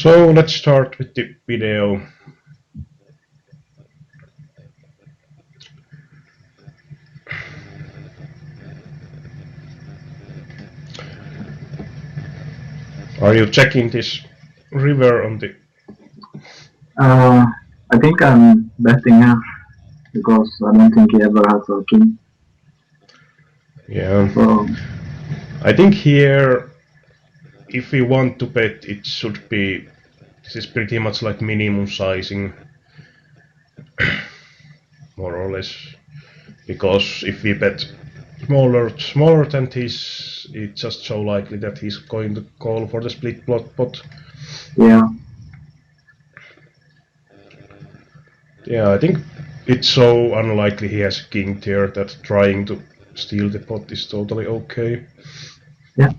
So let's start with the video. Are you checking this river on the... Uh, I think I'm betting here because I don't think he ever has a king. Yeah, So I think here, if we want to bet, it should be... This is pretty much like minimum sizing, more or less. Because if we bet smaller than this, it's just so likely that he's going to call for the split plot pot. yeah, Yeah, I think it's so unlikely he has a king there that trying to steal the pot is totally okay. yeah.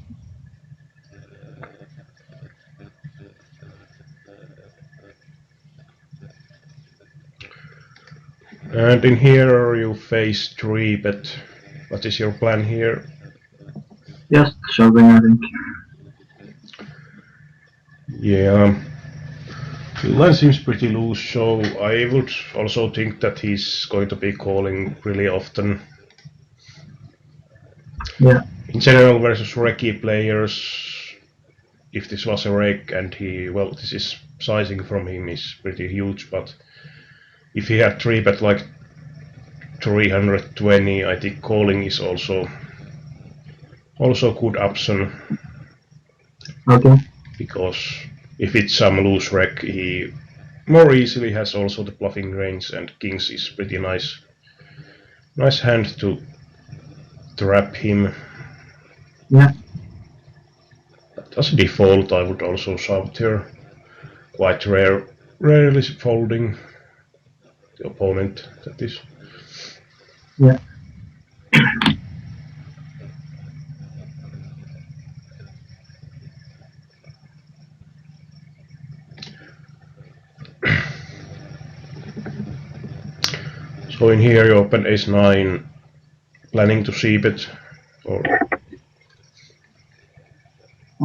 And in here you face 3, but what is your plan here? Just shoving, I think. Yeah, the line seems pretty loose, so I would also think that he's going to be calling really often. Yeah, In general, versus Reki players, if this was a reg and well, this is sizing from him is pretty huge, but if he had 3 bet like 320, I think calling is also good option, okay. because if it's some loose reg, he more easily has also the bluffing range, and kings is pretty nice hand to trap him. Yeah, As a default, I would also shove here. Quite rarely folding the opponent, that is. yeah. So in here you open ace-9, planning to c-bet, or...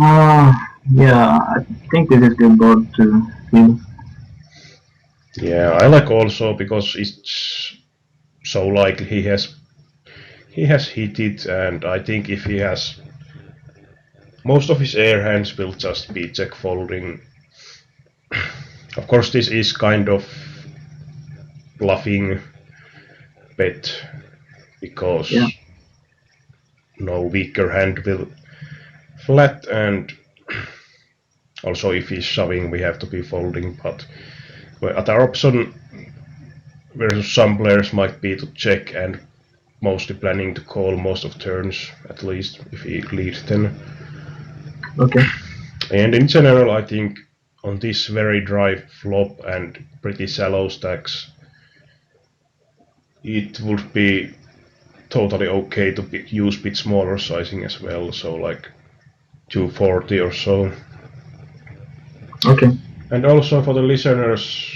Uh, yeah, I think this is good board to feel. Yeah, I like also because it's so likely he has hit it, and I think if he has most of his air hands will just be check folding. Of course, this is kind of bluffing bet Yeah, because no weaker hand will flat, and also if he's shoving we have to be folding, but other option versus some players might be to check and mostly planning to call most of turns, at least if he leads then. okay. And in general, I think on this very dry flop and pretty shallow stacks, it would be totally okay to use bit smaller sizing as well, so like 240 or so. Okay. And also for the listeners,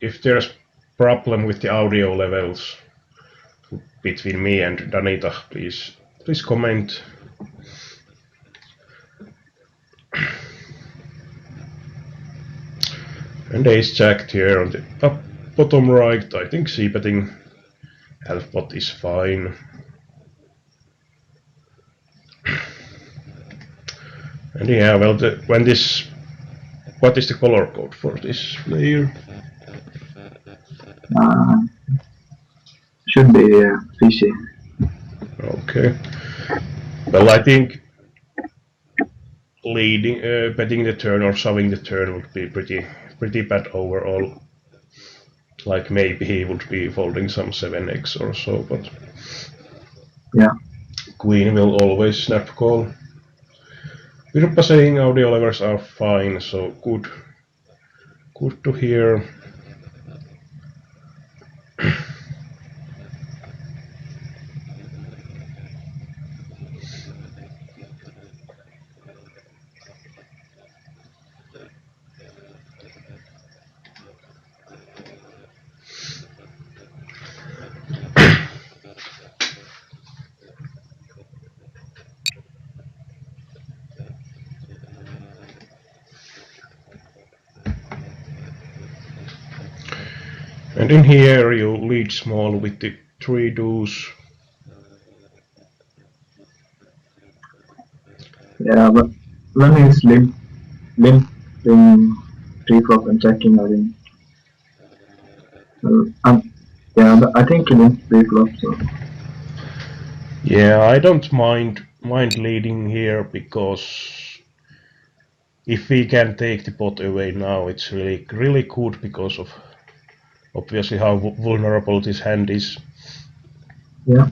if there's problem with the audio levels between me and Danitah, please comment. And ace jack here on the bottom right. I think c-betting half pot is fine. And yeah, well, what is the color code for this player? Uh, should be fishy. Okay. Well, I think leading, betting the turn or shoving the turn would be pretty bad overall. Like maybe he would be folding some 7x or so, but Yeah, queen will always snap call. Virpa saying audio levels are fine, so good to hear. And in here you lead small with the 3 deuce. Yeah, but when he's limping pre-flop and checking, I think. Yeah, but I think he limps pre-flop, so. Yeah, I don't mind leading here because if we can take the pot away now, it's really good because of obviously how vulnerable this hand is. Yeah.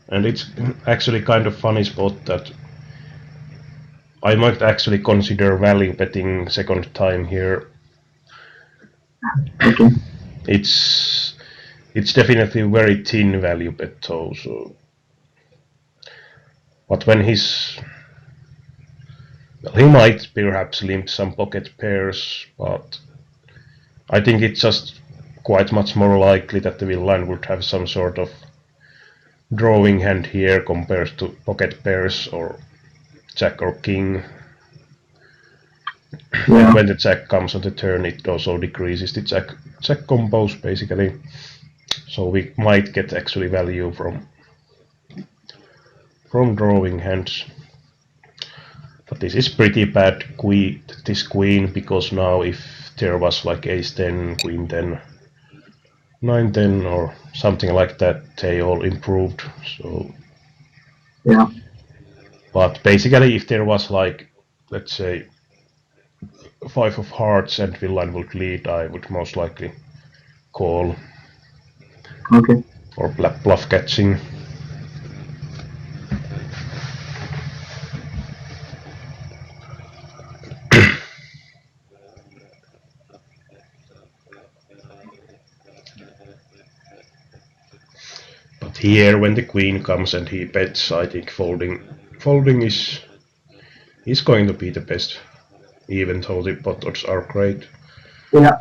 And it's actually kind of funny spot that I might actually consider value betting second time here. Okay. It's definitely very thin value bet though, so but when he might perhaps limp some pocket pairs, but I think it's just quite much more likely that the villain would have some sort of drawing hand here compared to pocket pairs or jack or king. Yeah. And when the jack comes on the turn, it also decreases the jack combos basically. So we might get actually value from drawing hands. But this is pretty bad this queen, because now if there was like ace 10, queen 10, 9 10 or something like that, they all improved. So Yeah. but basically if there was like, let's say, 5 of hearts and villain would lead, I would most likely call Okay. or bluff catching. But here when the queen comes and he bets, I think folding is going to be the best, even though the pot odds are great. Yeah.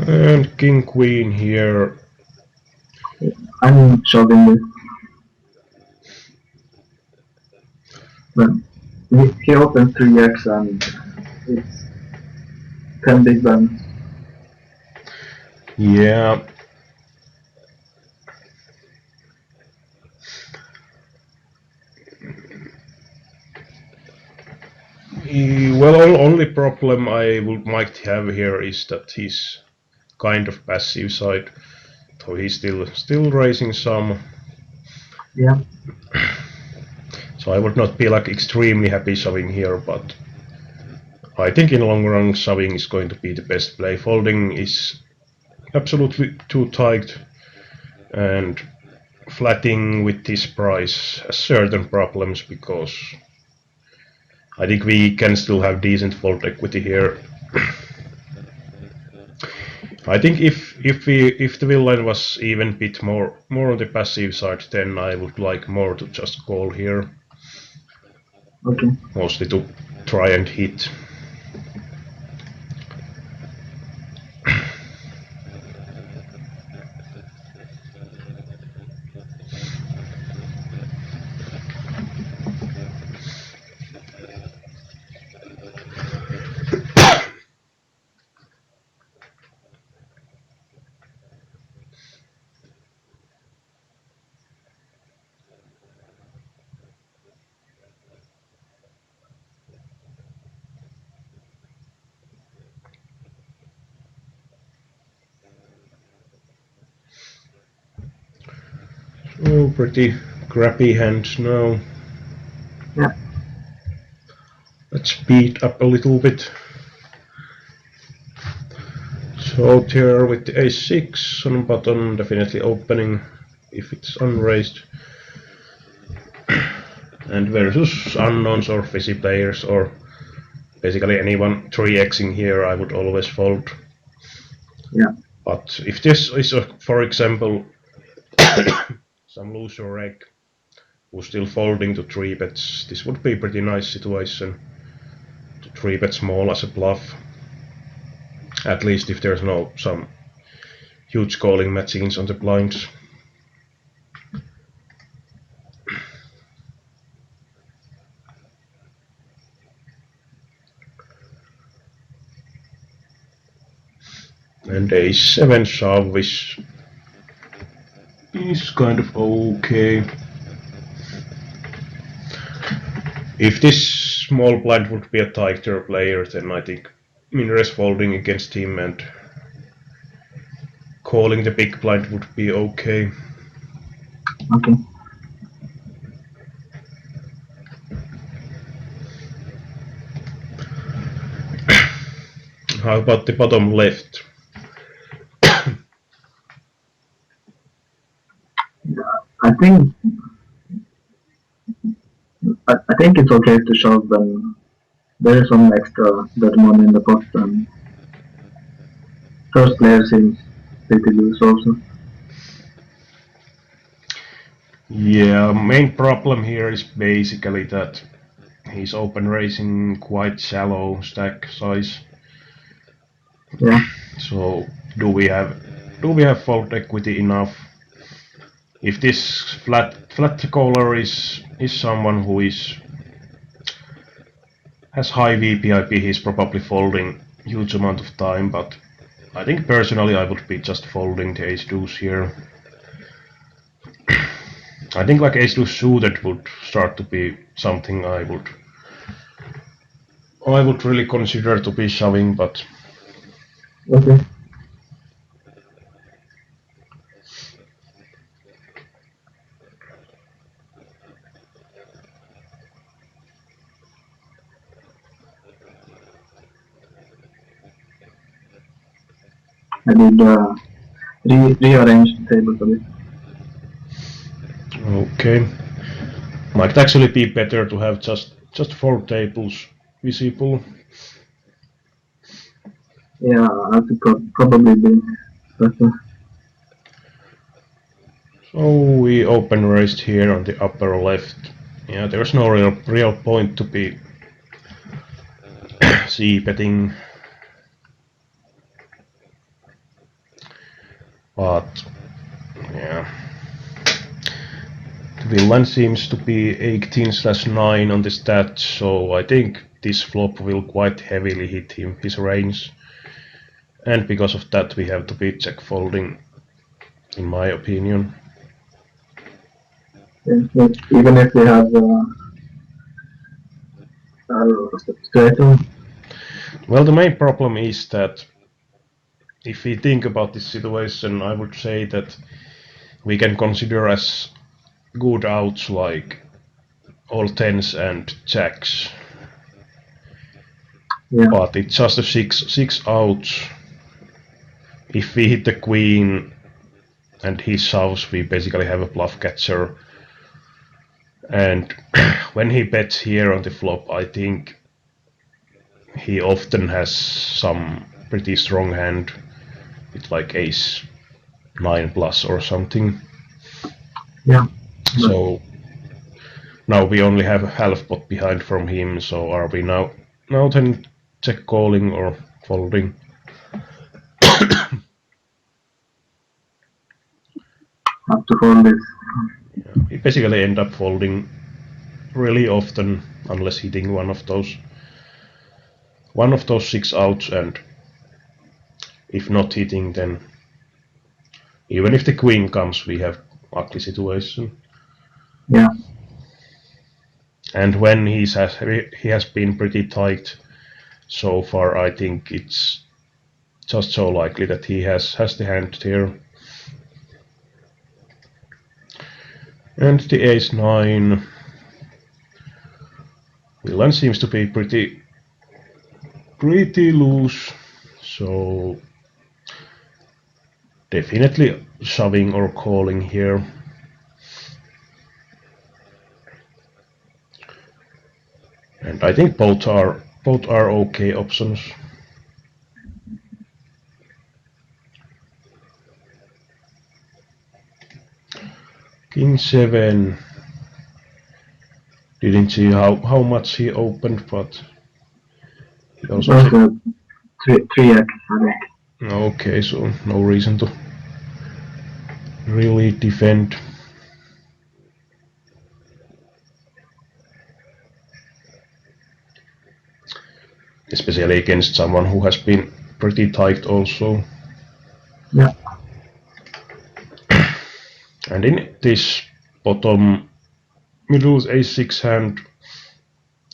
And king queen here. I'm shoving this. But he opens 3x and it's 10 big blinds. Yeah. Well, only problem I might have here is that he's kind of passive side, so he's still raising some. Yeah. So I would not be like extremely happy shoving here, but I think in long run shoving is going to be the best play. Folding is absolutely too tight, and flatting with this price has certain problems because I think we can still have decent fold equity here. I think if the villain was even bit more on the passive side, then I would like more to just call here, Okay. mostly to try and hit. Oh, pretty crappy hands now. Yeah. Let's speed up a little bit. So here with the a6 on button, definitely opening if it's unraised. And versus unknowns or fizzy players, or basically anyone 3xing here, I would always fold. Yeah. But if this is, for example, some loser reg, who's still folding to 3-bets. This would be a pretty nice situation to 3-bet small as a bluff. At least if there's no some huge calling machines on the blinds. And a7 shove is kind of okay. If this small blind would be a tighter player, then I think Minres folding against him and calling the big blind would be okay. Okay. How about the bottom left? I think I think it's okay to shove when there is some extra dead money in the pot, and first player seems pretty loose also. Yeah, main problem here is basically that he's open raising quite shallow stack size. Yeah. So do we have fold equity enough? If this flat caller is someone who has high VPIP, he's probably folding huge amount of time, but I think personally I would be just folding the ace deuce here. I think like ace deuce suited would start to be something I would really consider to be shoving, but Okay. I did rearrange the tables a bit. okay. Might actually be better to have just 4 tables visible. Yeah, I could probably be better. So we open raised here on the upper left. Yeah, there's no real point to be c-betting. But yeah. The villain seems to be 18/9 on the stats, so I think this flop will quite heavily hit his range. And because of that we have to be check folding, in my opinion. Yeah, even if we have straight on. Well, the main problem is that if we think about this situation, I would say that we can consider as good outs like all tens and jacks. Yeah. But it's just a six outs. If we hit the queen and he shoves, we basically have a bluff catcher. And when he bets here on the flop, I think he often has some pretty strong hand with like ace 9 plus or something. Yeah. So now we only have a half pot behind from him, so are we now then check calling or folding? Have to fold this. Yeah, we basically end up folding really often unless hitting one of those 6 outs, and if not hitting, then even if the queen comes we have ugly situation. Yeah. And when he has been pretty tight so far, I think it's just so likely that he has the hand here. And the ace 9. Villain seems to be pretty loose, so definitely shoving or calling here. And I think both are okay options. King 7. Didn't see how much he opened, but he It also was said, a 3x, I think. okay, so no reason to really defend. Especially against someone who has been pretty tight also. Yeah. And in this bottom middle a6 hand,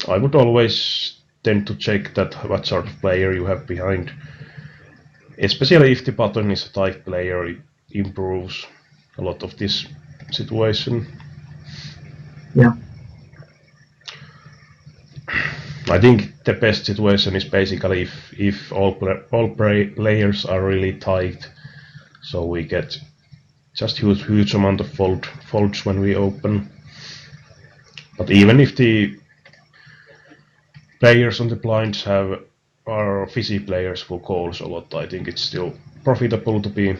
I would always tend to check that what sort of player you have behind. Especially if the button is a tight player, it improves a lot of this situation. Yeah. I think the best situation is basically if all players are really tight, so we get just huge amount of folds when we open. But even if the players on the blinds are fizzy players who calls a lot, I think it's still profitable to be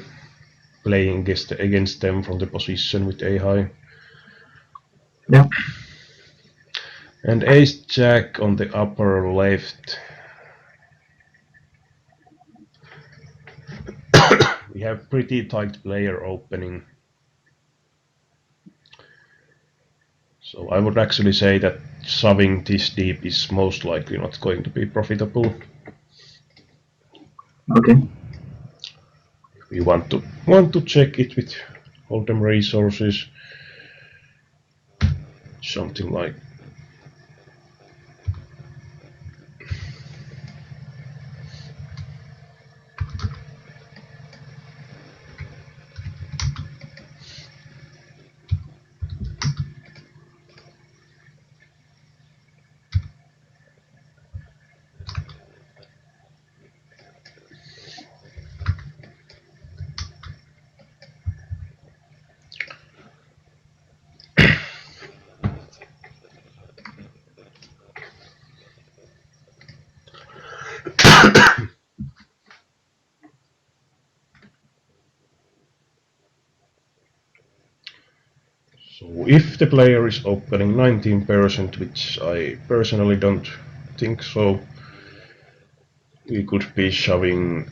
playing against them from the position with a high. Yeah. And ace jack on the upper left. We have pretty tight player opening. So I would actually say that shoving this deep is most likely not going to be profitable. Okay. We want to check it with hold'em resources. Something like so if the player is opening 19%, which I personally don't think so, we could be shoving.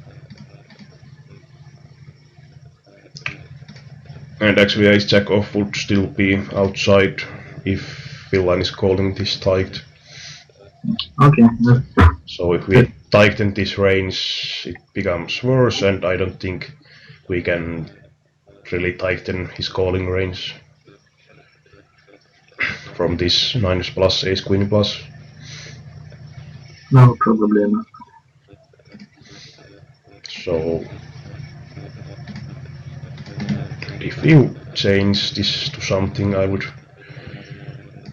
And actually ace jack off would still be outside if villain is calling this tight. Okay. So if we tighten this range, it becomes worse, and I don't think we can really tighten his calling range from this 9 plus ace queen plus. No, probably not. So if you change this to something, I would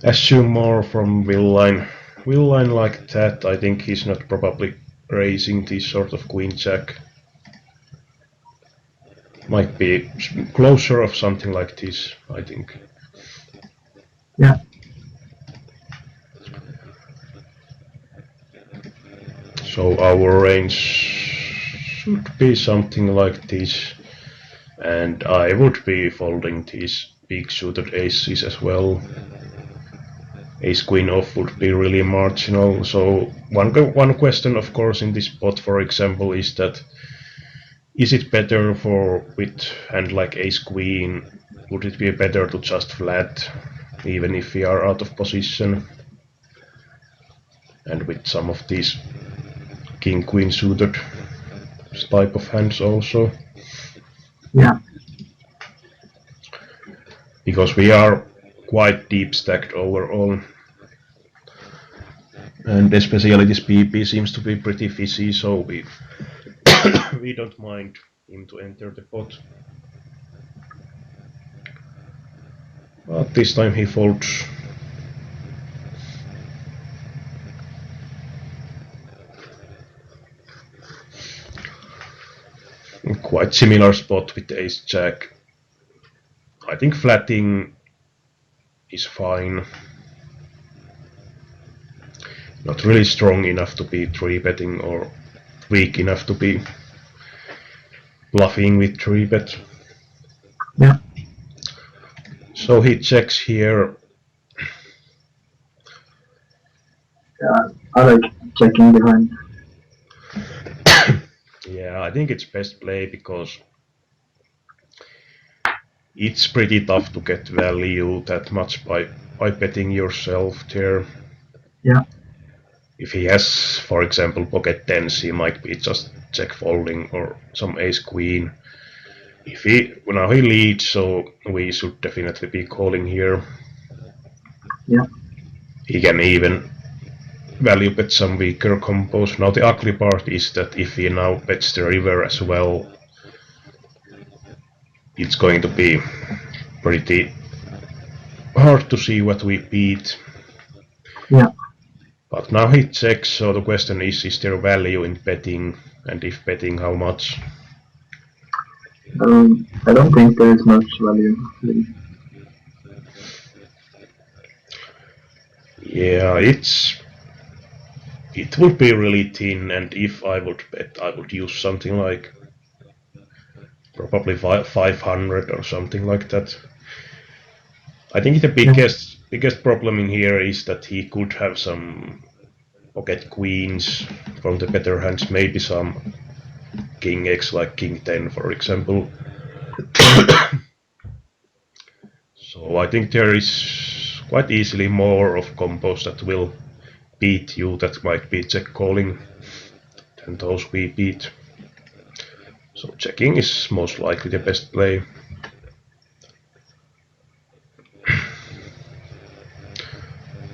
assume more from villain like that. I think he's not probably raising this sort of queen jack. Might be closer of something like this, I think. Yeah. So our range should be something like this, and I would be folding these big suited aces as well. Ace queen off would be really marginal. So one question, of course, in this pot, for example, is that is it better for with hand like ace queen? Would it be better to just flat, even if we are out of position? And with some of these king queen suited type of hands also. Yeah. Because we are quite deep stacked overall. And especially this PP seems to be pretty fizzy, so we we don't mind him to enter the pot. But this time he folds. Quite similar spot with ace jack. I think flatting is fine. Not really strong enough to be 3-betting or weak enough to be bluffing with 3-bet. Yeah. So he checks here. Yeah, I like checking behind. Yeah, I think it's best play because it's pretty tough to get value that much by betting yourself there. Yeah, If he has, for example, pocket tens, he might be just check folding or some ace queen. If he now he leads, so we should definitely be calling here. yeah, He can even value bet some weaker combos. Now the ugly part is that if he now bets the river as well, it's going to be pretty hard to see what we beat. yeah. But now he checks, so the question is there value in betting, and if betting, how much? I don't think there is much value. Really. Yeah, it would be really thin, and if I would bet, I would use something like probably 500 or something like that. I think the Yeah, biggest problem in here is that he could have some pocket queens from the better hands, maybe some king x like king 10 for example. yeah, So I think there is quite easily more of combos that will beat you that might be check calling than those we beat. So checking is most likely the best play.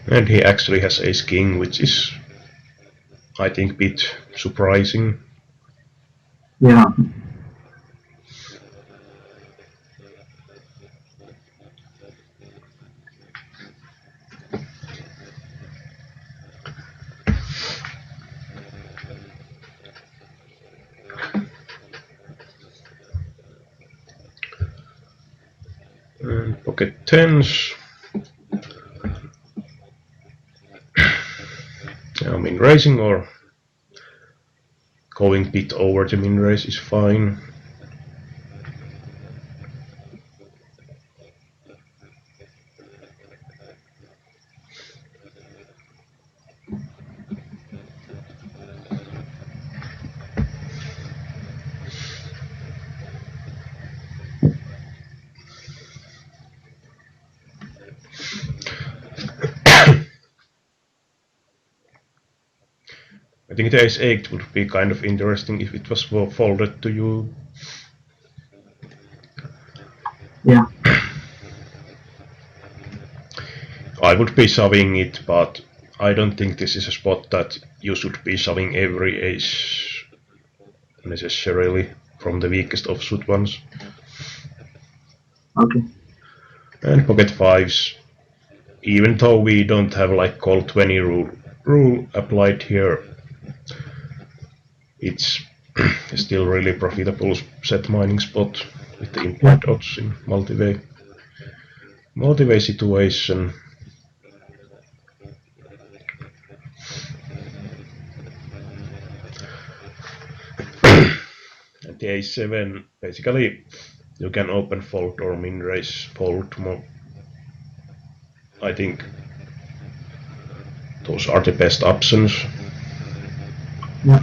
And he actually has ace king, which is I think a bit surprising. yeah. And pocket tens. I mean raising or going bit over the min raise is fine. I think the ace 8 would be kind of interesting if it was folded to you. Yeah, I would be shoving it, but I don't think this is a spot that you should be shoving every ace necessarily from the weakest offsuit ones. okay. And pocket fives, even though we don't have like call 20 rule applied here, it's still really profitable set mining spot with the Yeah, implied odds in multi-way situation. And the a7, basically you can open fold or min raise fold more. I think those are the best options. yeah,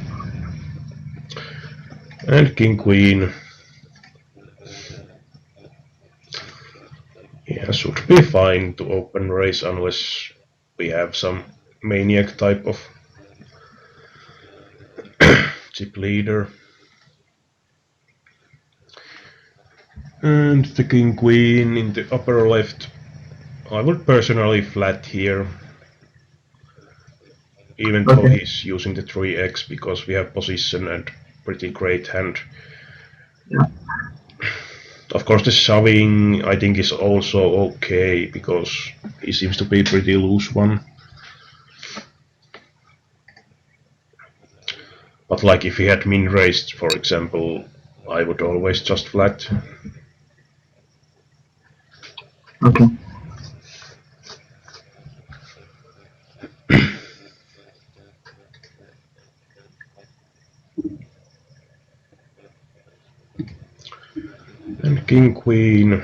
And king queen, yeah, should be fine to open raise unless we have some maniac type of chip leader. And the king queen in the upper left, I would personally flat here, even though okay. he's using the 3x because we have position and pretty great hand. Yeah, Of course the shoving I think is also okay because he seems to be pretty loose one. But like if he had min raised for example, I would always just flat. okay. And king queen.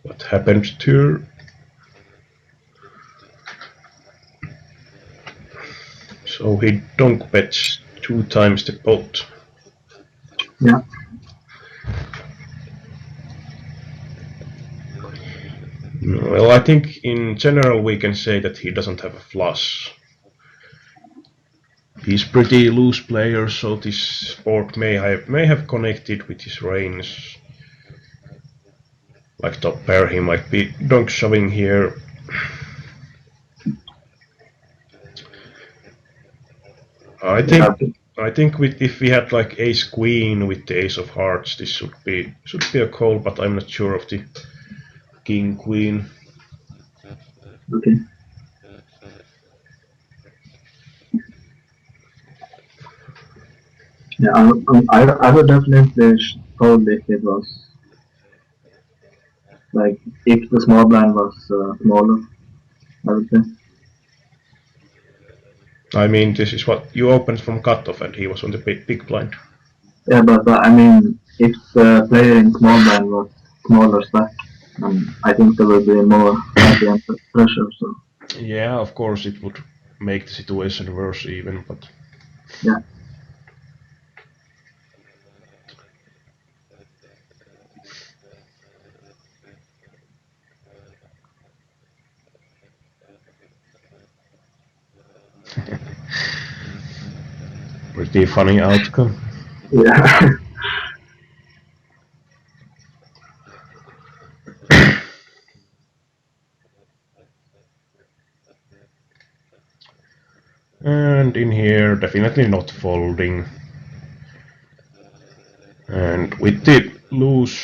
What happened to So he donk bets 2 times the pot. Yeah. Well, I think in general we can say that he doesn't have a flush. He's pretty loose player, so this board may have connected with his range. Like top pair, he might be donk shoving here. I think if we had like ace queen with the ace of hearts, this should be a call, but I'm not sure of the king queen. Okay. Yeah, I would definitely fold if it was like if the small blind was smaller. I would say. I mean, this is what you opened from cutoff, and he was on the big blind. Yeah, but I mean, if the player in small blind was smaller stack, I think there would be more IBM pressure. So Yeah, of course it would make the situation worse even, but yeah, pretty funny outcome. yeah, And in here, definitely not folding. And with the loose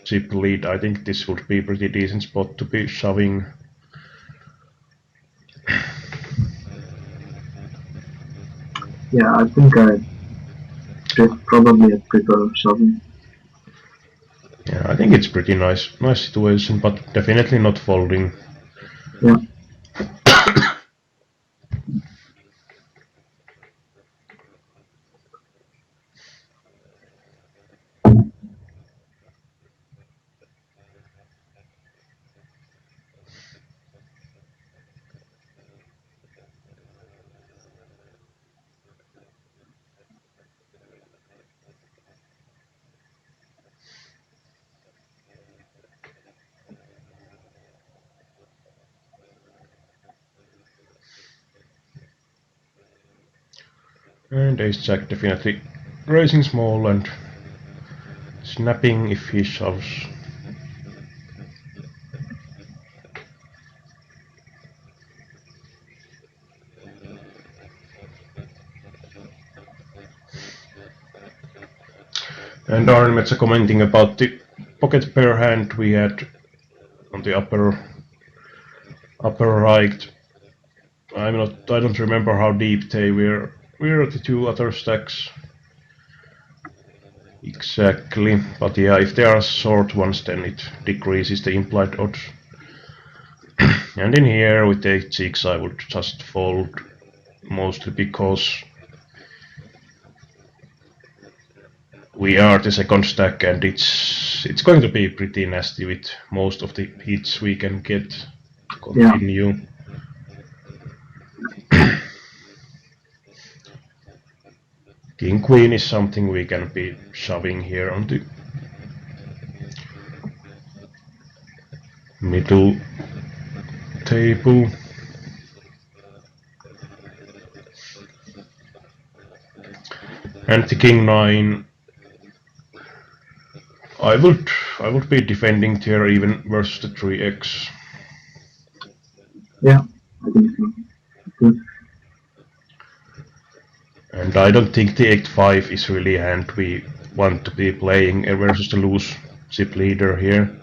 chip lead, I think this would be a pretty decent spot to be shoving. yeah. I think I probably prefer shoving. Yeah, I think it's pretty nice situation, but definitely not folding. Yeah, And ace jack definitely raising small and snapping if he shoves. And Arnmetsa commenting about the pocket pair hand we had on the upper right. I don't remember how deep they were. Were the 2 other stacks exactly? But yeah, if they are short ones, then it decreases the implied odds. And in here with the 8-6, I would just fold, mostly because we are the second stack, and it's going to be pretty nasty with most of the hits we can get to continue. King queen is something we can be shoving here on the middle table. And the king 9, I would be defending here even versus the 3x. yeah. I think so. Good. And I don't think the 8-5 is really a hand we want to be playing versus the loose chip leader here.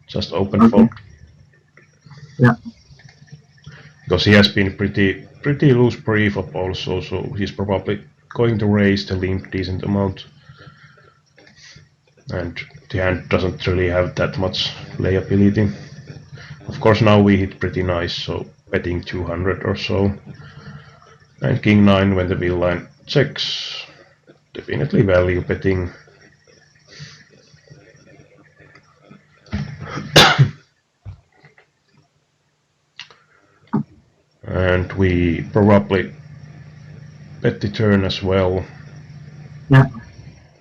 Just open Okay. fold. Yeah. Because he has been pretty loose pre-flop also, so he's probably going to raise the limp decent amount. And the hand doesn't really have that much playability. Of course now we hit pretty nice, so betting 200 or so. And king 9 when the wheel line checks. Definitely value betting. And we probably bet the turn as well. Yeah.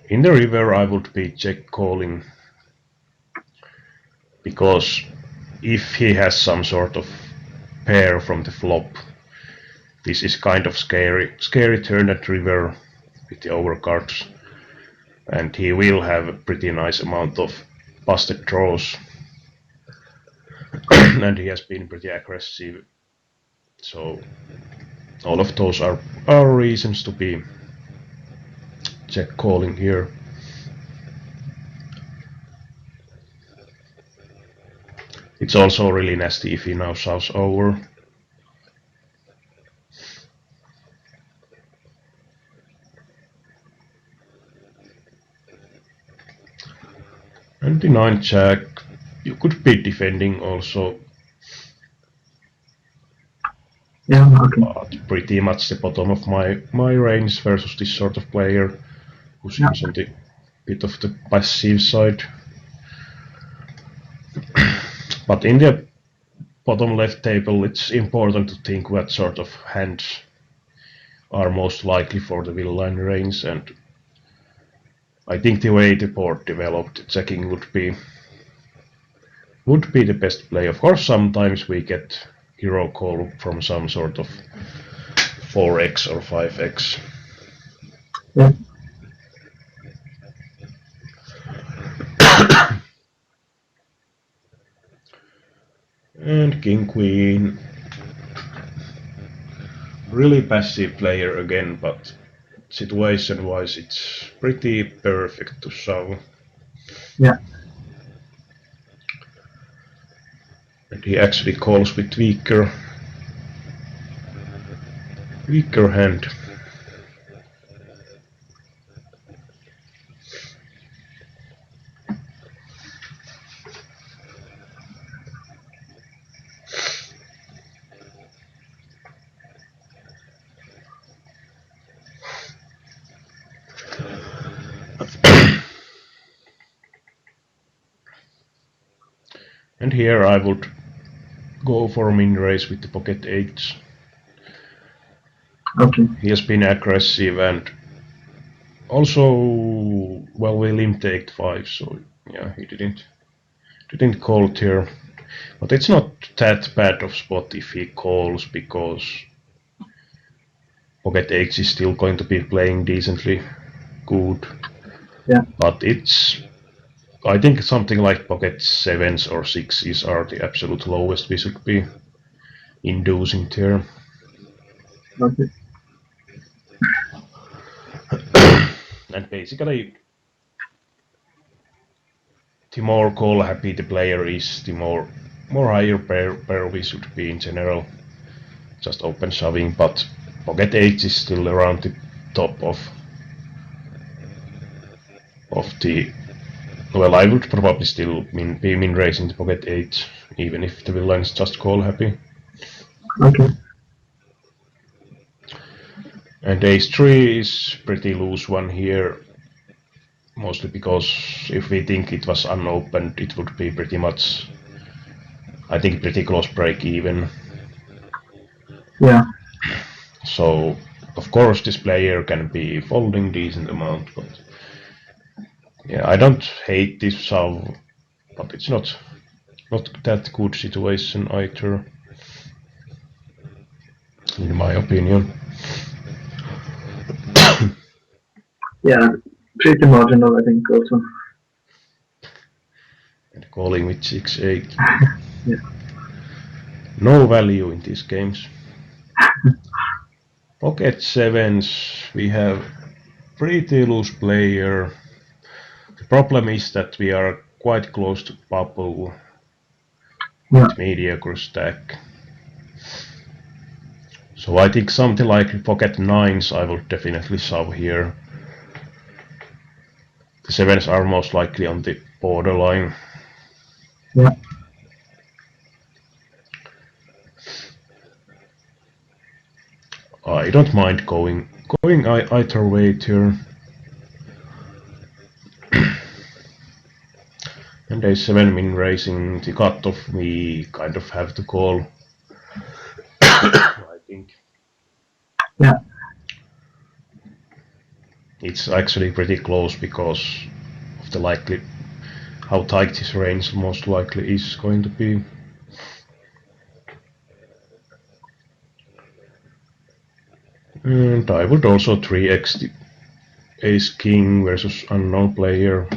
In the river I would be check calling, because if he has some sort of pair from the flop, this is kind of scary turn at river with the overcards, and he will have a pretty nice amount of busted draws. And he has been pretty aggressive, so all of those are reasons to be check calling here. It's also really nasty if he now shoves over. And the 9 jack, you could be defending also. Yeah, okay. But pretty much the bottom of my range versus this sort of player who seems on the bit of the passive side. But in the bottom left table, it's important to think what sort of hands are most likely for the villain range, and I think the way the board developed, checking would be the best play. Of course, sometimes we get hero call from some sort of 4x or 5x. Yeah. And king queen, really passive player again, but situation wise it's pretty perfect to shove. Yeah. And he actually calls with weaker hand. And here I would go for min raise with the pocket 8s. Okay. He has been aggressive, and also, well, we limp take 5, so yeah, he didn't call it here. But it's not that bad of spot if he calls, because pocket 8 is still going to be playing decently good. Yeah. But it's, I think something like pocket 7s or 6s are the absolute lowest we should be inducing there. Okay. And basically, the more call happy the player is, the more higher pair we should be in general. Just open shoving, but pocket 8 is still around the top of the. Well, I would probably still be min raising the pocket 8, even if the villain is just call happy. Okay. And ace 3 is pretty loose one here, mostly because if we think it was unopened, it would be pretty much, I think, pretty close break even. Yeah. So, of course, this player can be folding decent amount, but yeah, I don't hate this shove, but it's not that good situation either, in my opinion. Yeah. Pretty marginal, I think, also. And calling with 6-8. Yeah. No value in these games. Pocket 7s, we have pretty loose player. The problem is that we are quite close to bubble with mediocre stack. So I think something like pocket 9s I would definitely shove here. The 7s are most likely on the borderline. Yeah. I don't mind going either way here. And a 7 min raising the cutoff, we kind of have to call. I think. Yeah. it's actually pretty close because of the likely how tight his range most likely is going to be. And I would also 3x the ace king versus unknown player.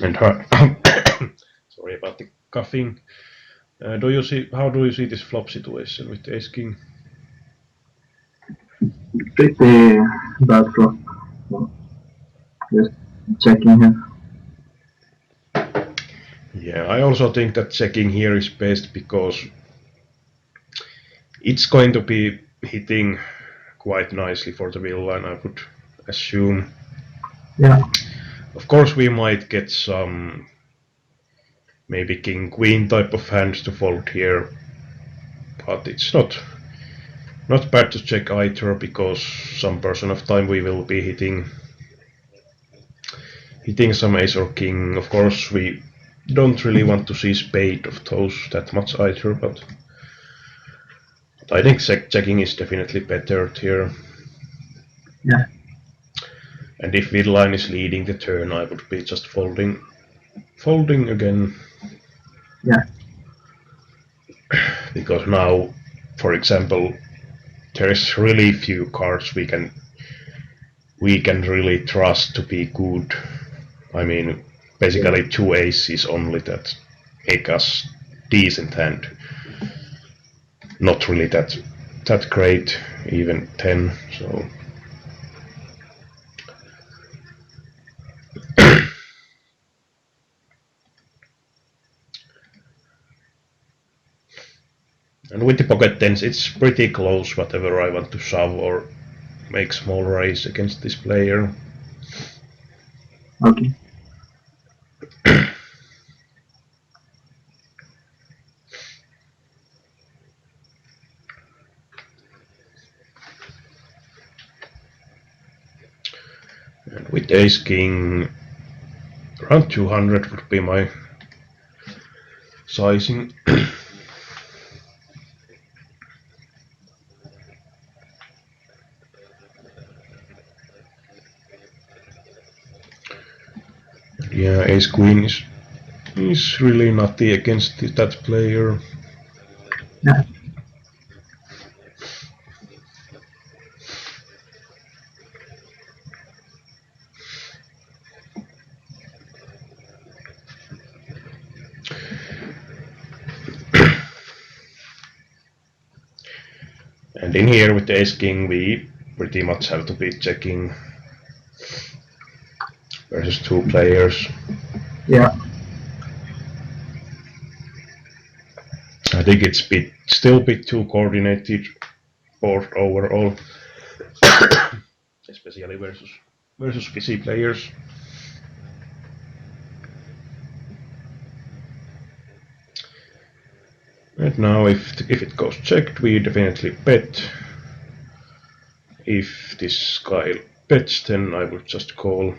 And sorry about the coughing. How do you see this flop situation with ace king? Pretty bad flop. So just checking here. Yeah, I also think that checking here is best because it's going to be hitting quite nicely for the villain, I would assume. Yeah. Of course, we might get some maybe king queen type of hands to fold here, but it's not bad to check either because some portion of time we will be hitting some ace or king. Of course, we don't really want to see spade of those that much either, but I think checking is definitely better here. Yeah. And if villain is leading the turn, I would be just folding again. Yeah. Because now, for example, there is really few cards we can really trust to be good. I mean, basically 2 aces only that make us decent hand. Not really that great, even 10. So and with the pocket tens, it's pretty close. Whatever I want to shove or make small raise against this player. Okay. And with ace king, around 200 would be my sizing. Yeah, ace queen is really nutty against that player. Yeah. And in here with the ace king, we pretty much have to be checking versus 2 players. Yeah. I think it's still a bit too coordinated board overall, especially versus PC players. And now if it goes checked, we definitely bet. If this guy bets, then I would just call.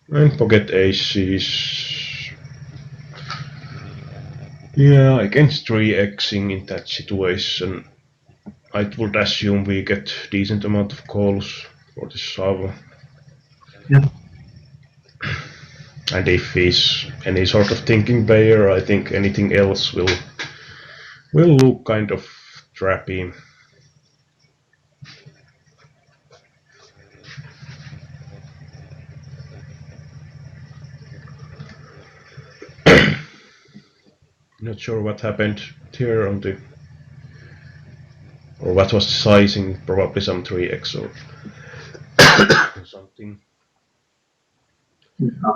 And pocket aces. Yeah, against 3xing in that situation, I would assume we get decent amount of calls for this shove. Yeah. And if he's any sort of thinking player, I think anything else will look kind of trappy. Not sure what happened here on the, or what was the sizing, probably some 3x or something.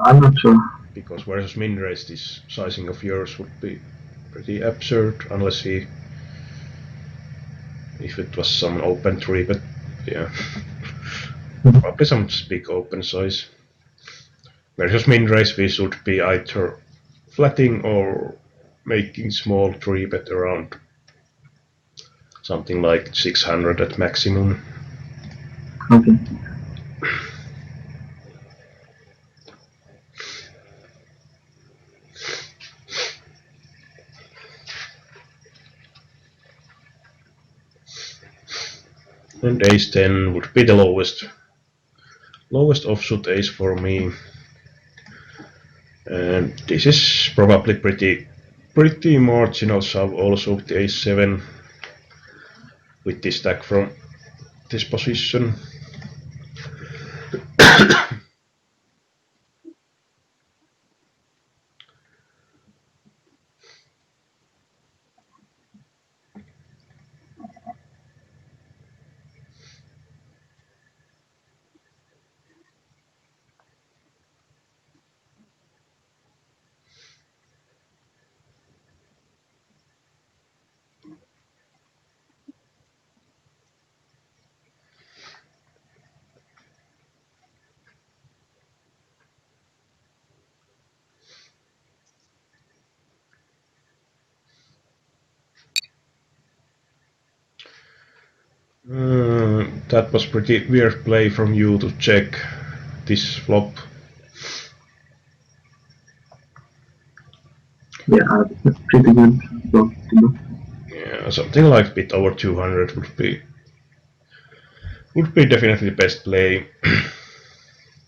I'm not sure. Because versus min raise, this sizing of yours would be pretty absurd unless if it was some open 3, but yeah, probably some big open size. Versus min raise, we should be either flatting or making small 3 bet around something like 600 at maximum. Okay. And ace 10 would be the lowest offsuit ace for me. And this is probably pretty marginal shove also with the ace 7 with this stack from this position. That was pretty weird play from you to check this flop. Yeah, pretty good flop to do. Yeah, something like bit over 200 would be definitely the best play.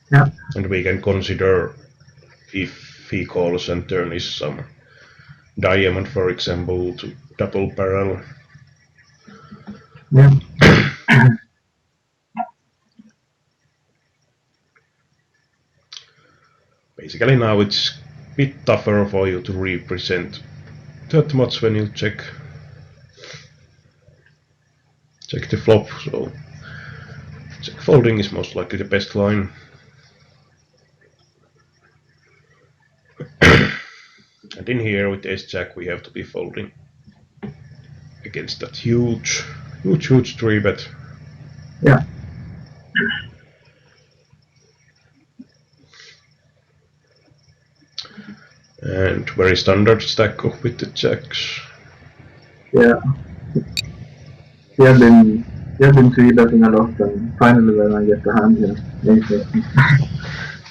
Yeah. And we can consider if he calls and turn is some diamond, for example, to double barrel. Yeah. Basically now it's a bit tougher for you to represent that much when you check the flop, so check folding is most likely the best line. And in here with ace jack we have to be folding against that huge 3-bet. Yeah. And very standard stack off with the jacks. Yeah. We have been 3-betting a lot, and finally when I get the hand here,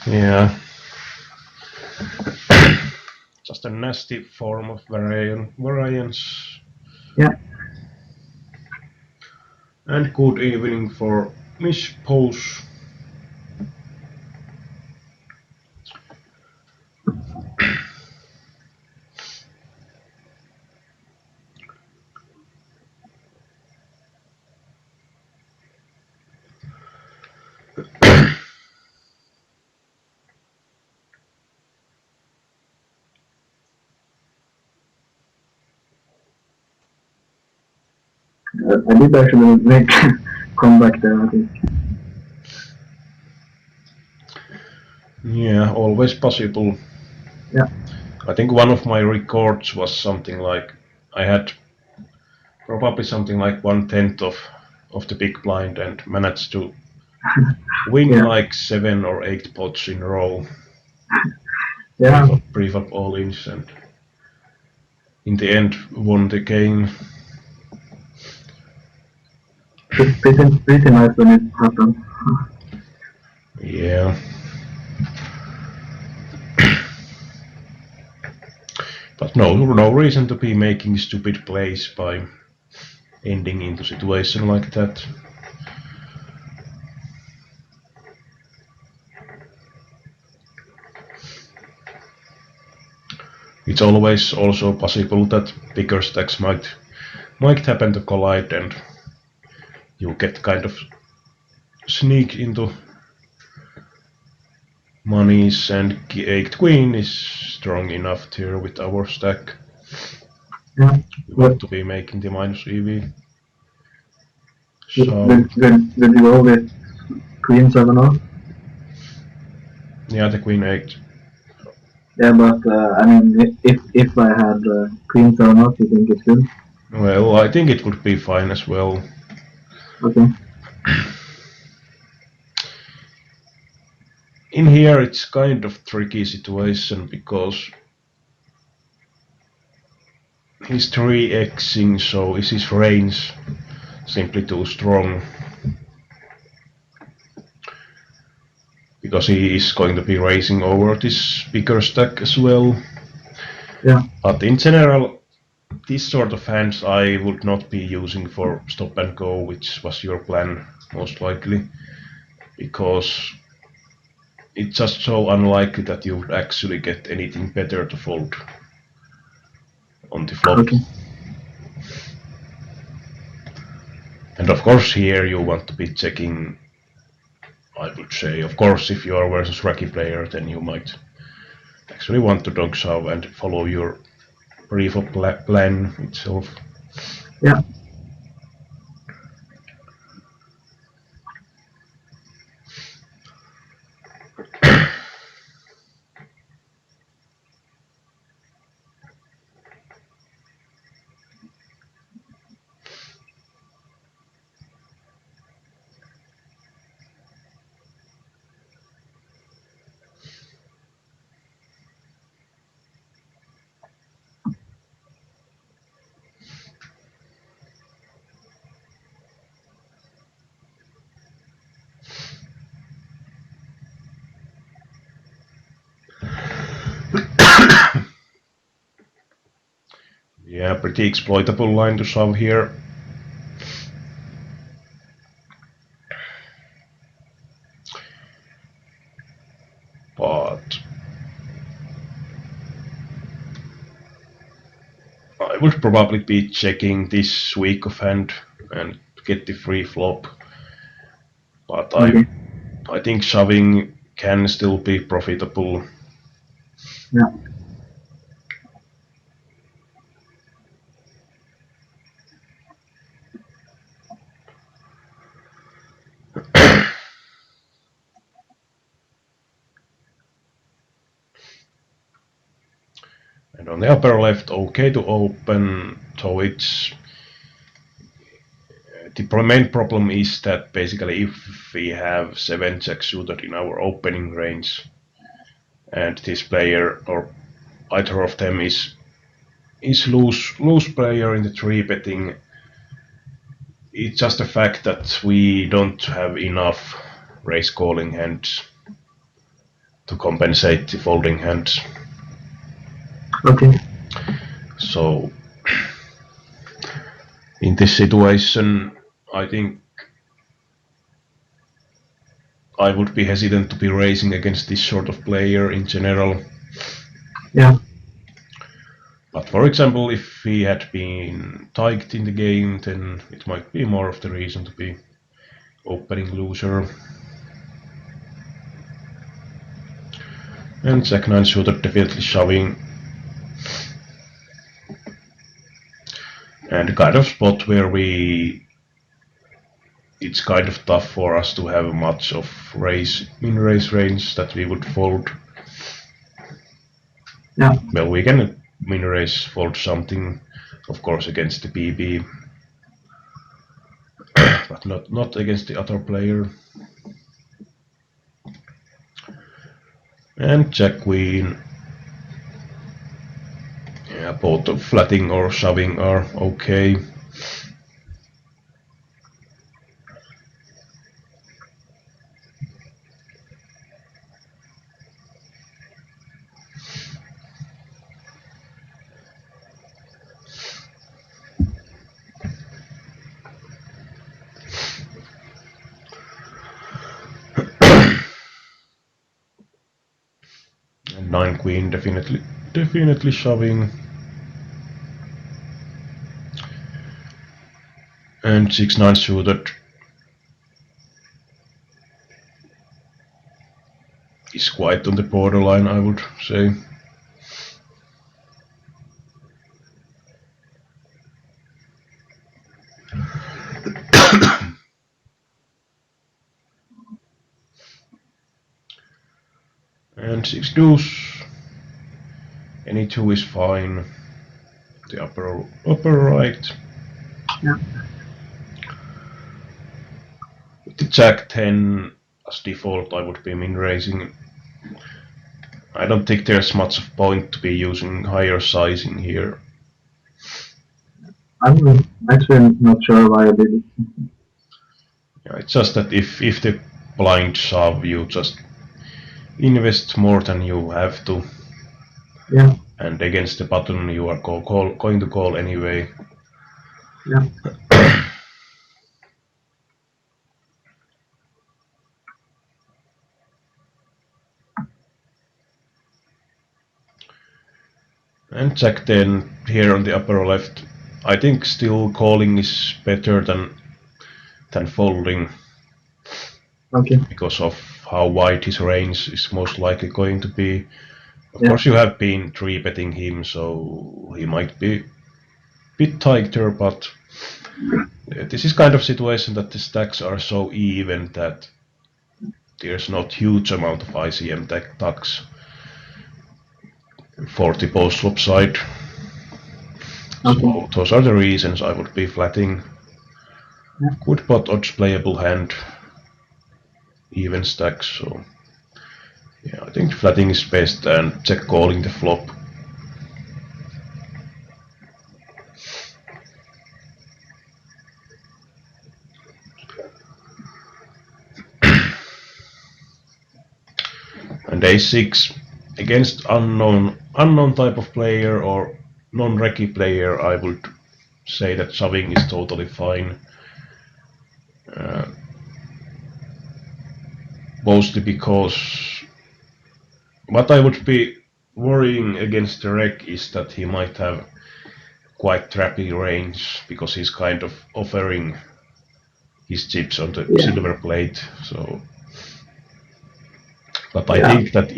Yeah. Just a nasty form of variance. Yeah. And good evening for Miss Pose. I did actually make comeback there, I think. Yeah, always possible. Yeah. I think one of my records was something like I had probably something like 1/10 of the big blind and managed to win Yeah. like 7 or 8 pots in a row. Yeah. Preflop all-ins, and in the end won the game. It's pretty nice when it happens. Yeah. But no reason to be making stupid plays by ending into situation like that. It's always also possible that bigger stacks might happen to collide and you get kind of sneak into monies, and 8 queen is strong enough here with our stack. Yeah. We want to be making the minus EV. So Did you go with Queen 7 off? yeah, the queen 8. Yeah, but I mean, if I had Queen 7 off, you think it's good? Well, I think it would be fine as well. Okay. In here it's kind of tricky situation because he's 3xing, so is his range simply too strong? Because he is going to be racing over this bigger stack as well. Yeah. But in general, this sort of hands I would not be using for stop and go, which was your plan most likely, because it's just so unlikely that you would actually get anything better to fold on the flop. Okay. And of course here you want to be checking, I would say, of course if you are versus Raki player, then you might actually want to dog shove and follow your pre-flop plan itself. Yeah. Yeah, pretty exploitable line to shove here. But I would probably be checking this weak of hand and get the free flop. But Okay. I think shoving can still be profitable. Yeah. And on the upper left, okay to open, so it's the main problem is that basically if we have 7 jack suited in our opening range and this player or either of them is loose player in the 3-betting, it's just the fact that we don't have enough raise calling hands to compensate the folding hands. Okay. So in this situation, I think I would be hesitant to be raising against this sort of player in general. Yeah. But for example, if he had been tied in the game, then it might be more of the reason to be opening loser. And Jack 9 shooter definitely shoving. And kind of spot where it's kind of tough for us to have much of min-raise range that we would fold. Yeah. Well, we can min-raise fold something, of course, against the BB, but not against the other player. And Jack Queen. Yeah, both flatting or shoving are okay. And 9 Queen definitely shoving. And 6-9 suited is quite on the borderline, I would say. And 6 deuce. Any 2 is fine. The upper right. Yeah. With the Jack 10 as default, I would be min raising. I don't think there's much of point to be using higher sizing here. I'm actually not sure why I did it. Yeah, it's just that if the blind shove, you just invest more than you have to, Yeah, and against the button you are going to call anyway. yeah, And Jack 10 here on the upper left. I think still calling is better than folding okay, because of how wide his range is most likely going to be. Of yeah, course, you have been 3-betting him, so he might be a bit tighter, but this is kind of situation that the stacks are so even that there's not huge amount of ICM tucks for the post flop side. okay, So those are the reasons I would be flatting. yeah, Good pot odds playable hand, even stacks, so yeah, I think flatting is best and check calling the flop. And a6 against unknown type of player or non-recce player, I would say that shoving is totally fine. Mostly because what I would be worrying against the rec is that he might have quite trappy range because he's kind of offering his chips on the yeah, silver plate. So, but I yeah, think that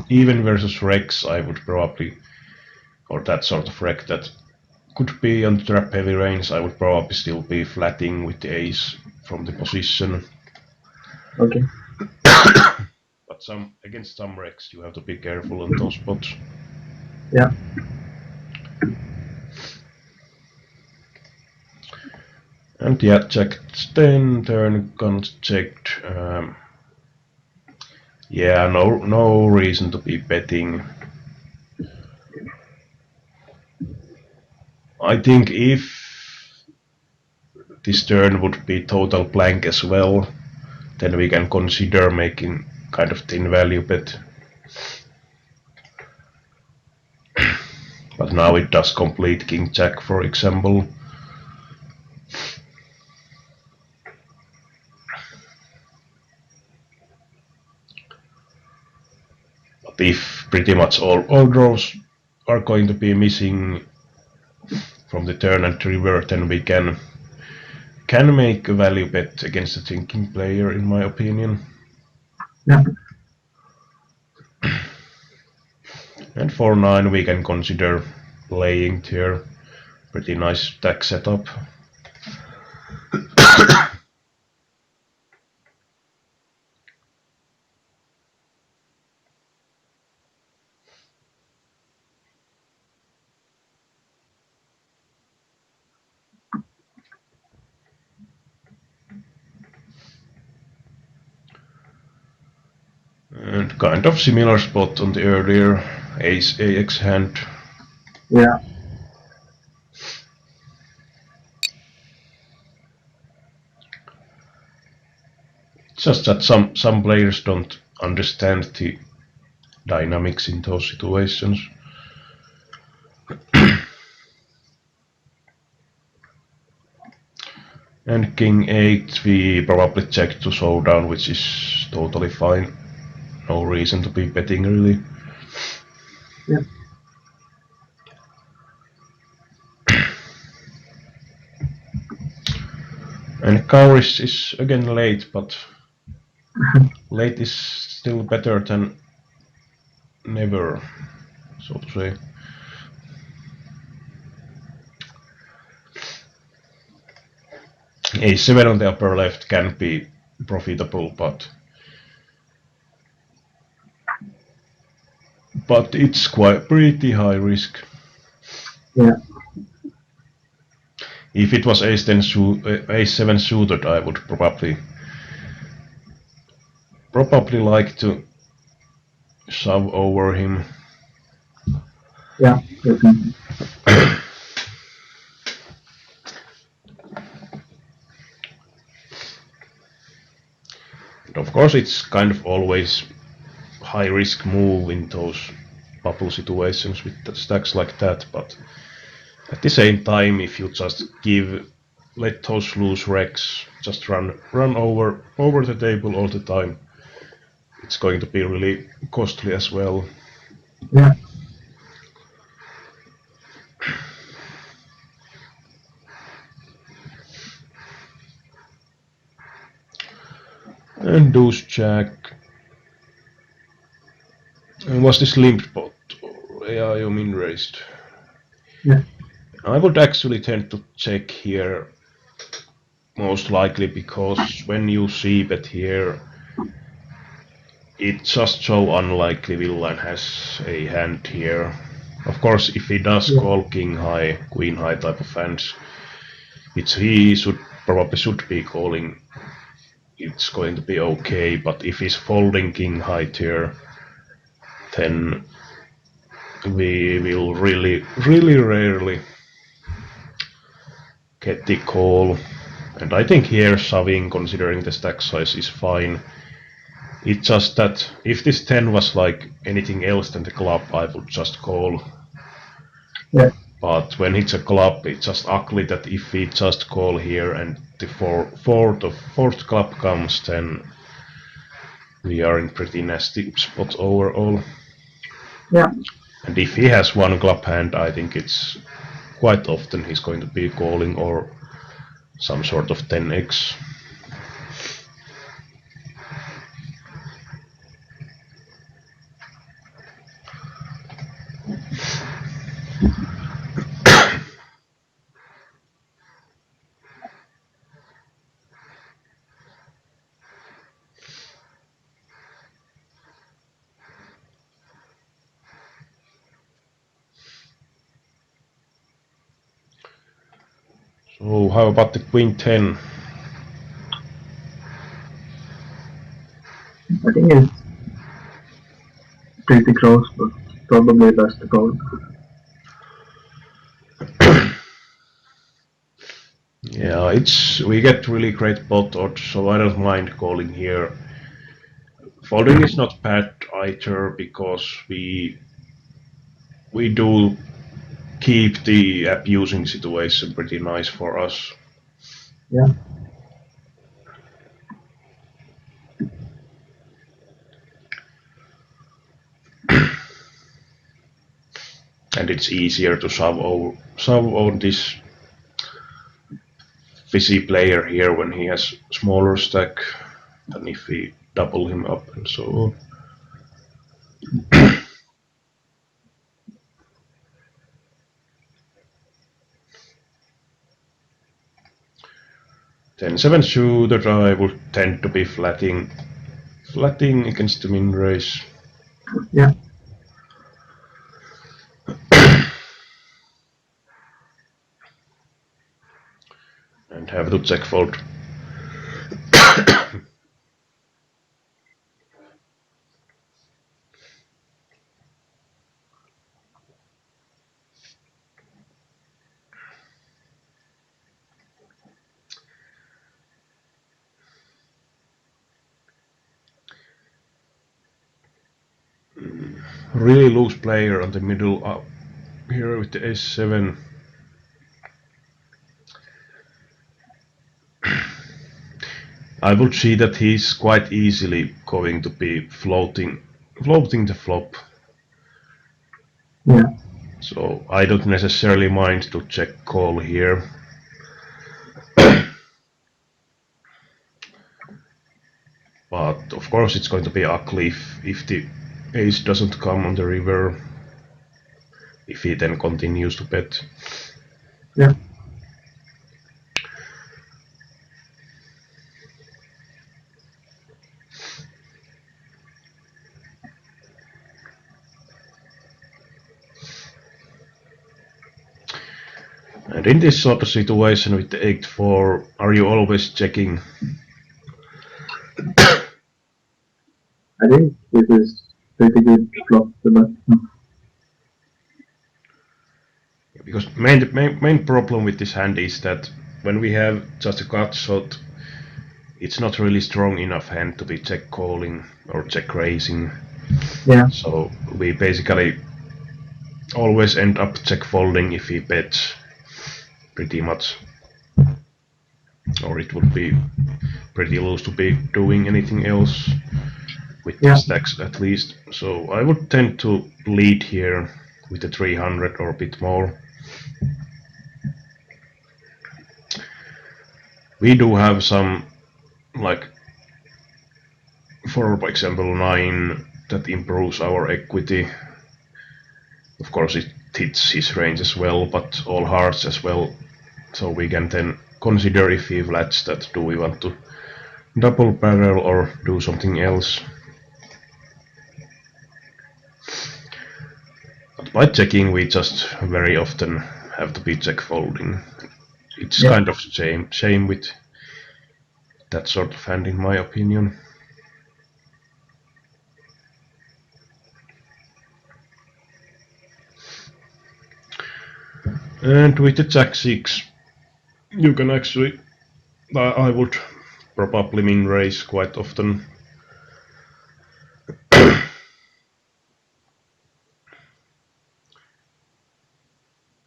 even versus Rex, I would probably, or that sort of rec that could be on trap heavy range, I would probably still be flatting with the ace from the position. okay, But against some Rex, you have to be careful on those spots. yeah, And yeah, checked 10, turn guns checked. Yeah, no reason to be betting. I think if this turn would be total blank as well, then we can consider making kind of thin value bet. But now it does complete King Jack, for example. But if pretty much all draws are going to be missing from the turn and river, then we can make a value bet against the thinking player, in my opinion. yeah, And for 9 we can consider playing here. Pretty nice stack setup. And kind of similar spot on the earlier ace AX hand. yeah, Just that some players don't understand the dynamics in those situations. And King 8 we probably check to showdown, which is totally fine. No reason to be betting really. yeah, And Kauris is again late, but late is still better than never, so to say. A7 on the upper left can be profitable, but it's quite pretty high risk. yeah, If it was A7 suited, I would probably like to shove over him. yeah, definitely. Of course, it's kind of always high risk move in those bubble situations with the stacks like that, but at the same time, if you just let those loose wrecks just run over the table all the time, it's going to be really costly as well. Yeah. And deuce jack. And was this limped pot or AI min raised? Yeah. I would actually tend to check here, most likely, because when you see bet here, it's just so unlikely villain has a hand here. Of course, if he does call king high, queen high type of hands, which he probably should be calling, it's going to be okay. But if he's folding king high here, then we will really rarely get the call. And I think here shoving, considering the stack size, is fine. It's just that if this 10 was like anything else than the club, I would just call. Yeah. But when it's a club, it's just ugly that if we just call here and the fourth club comes, then we are in pretty nasty spot overall. Yeah. And if he has one club hand, I think it's quite often he's going to be calling or some sort of 10x. So how about the queen 10? I think it's pretty close, but probably best to call. Yeah, we get really great pot odds, so I don't mind calling here. Folding is not bad either, because we do keep the abusing situation pretty nice for us. Yeah. And it's easier to shove on this fizzy player here when he has smaller stack than if we double him up and so on. Then 7 shooter, I would tend to be flatting against the min raise. Yeah. And have to check fold. Really loose player on the middle up here with the ace-7. I would see that he's quite easily going to be floating the flop. Yeah. So I don't necessarily mind to check call here. But of course it's going to be ugly if the ace doesn't come on the river, if he then continues to bet. Yeah. And in this sort of situation with the 8-4, are you always checking? I think this is pretty good flop to bet. Because main problem with this hand is that when we have just a gut shot, it's not really strong enough hand to be check calling or check raising. Yeah. So we basically always end up check folding if he bets pretty much, or it would be pretty loose to be doing anything else with the stacks at least. So I would tend to lead here with the 300 or a bit more. We do have some, like, for example 9 that improves our equity. Of course it hits his range as well, but all hearts as well. So we can then consider if he flats that, do we want to double barrel or do something else. But by checking we just very often have to be check folding. It's kind of shame with that sort of hand in my opinion. And with the jack 6 you can actually, I would probably min raise quite often.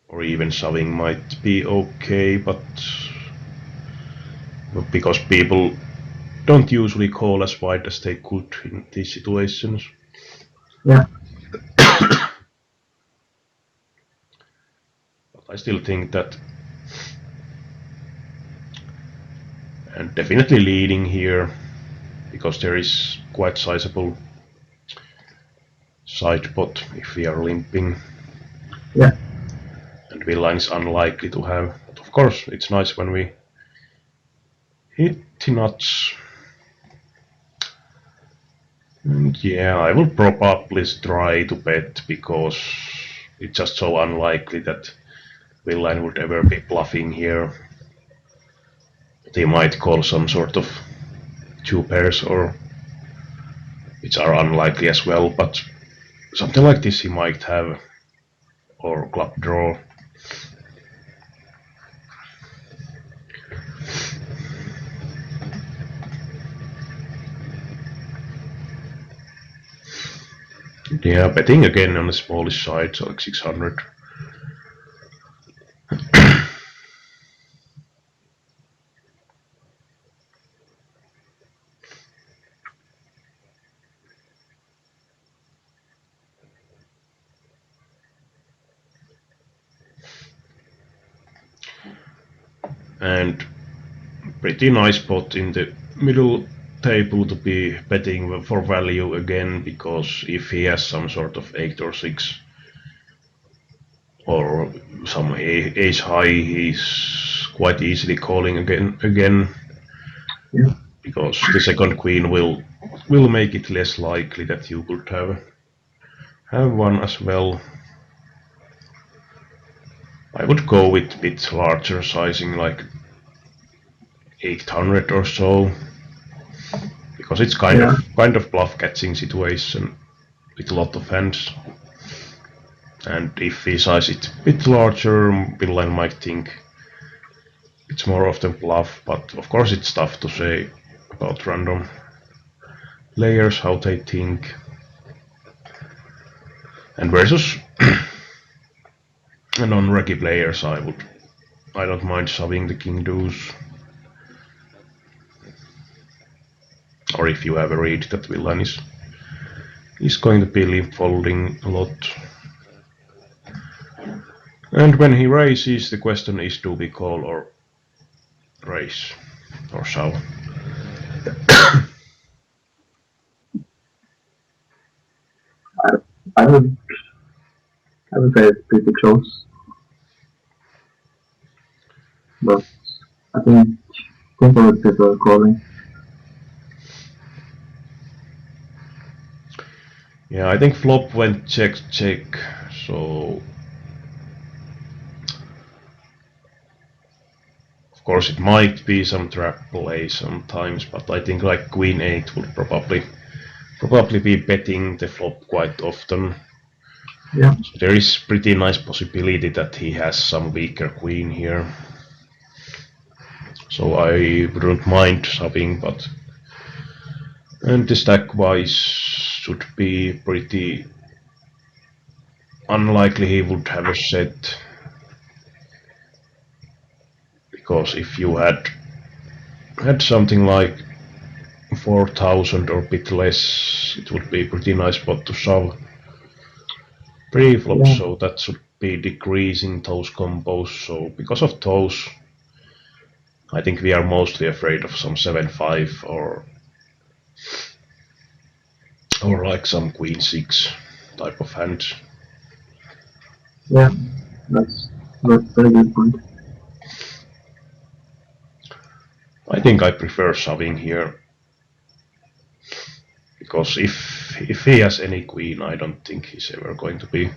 Or even shoving might be okay, but because people don't usually call as wide as they could in these situations. Yeah. But I still think that, and definitely leading here, because there is quite sizable side pot if we are limping. Yeah. And villain is unlikely to have. But of course, it's nice when we hit the nuts. And yeah, I will probably try to bet because it's just so unlikely that villain would ever be bluffing here. They might call some sort of 2 pairs, or which are unlikely as well, but something like this he might have, or club draw. Yeah, betting again on the smallish side, so like 600. And pretty nice pot in the middle table to be betting for value again, because if he has some sort of 8 or 6 or some ace high, he's quite easily calling again. Yeah. Because the second queen will make it less likely that you could have one as well. I would go with a bit larger sizing, like 800 or so, because it's kind of bluff catching situation with a lot of hands. And if we size it a bit larger, villain might think it's more of the bluff, but of course it's tough to say about random players how they think. And versus non-regi players, I don't mind shoving the king deuce. Or if you have a read that villain is going to be limp folding a lot. And when he raises, the question is, do we call or raise or shove? I would say it's pretty close, but I think I would prefer calling. Yeah, I think flop went check, so of course it might be some trap play sometimes, but I think like queen 8 would probably be betting the flop quite often. Yeah. So there is pretty nice possibility that he has some weaker queen here. so I wouldn't mind shoving, but and the stack wise should be pretty unlikely he would have a set, because if you had something like 4,000 or a bit less, it would be a pretty nice spot to shove pre-flop, Yeah. so that should be decreasing those combos. So because of those, I think we are mostly afraid of some 7-5 or like some queen 6 type of hands. Yeah, that's very good point. I think I prefer shoving here, because if he has any queen, I don't think he's ever going to be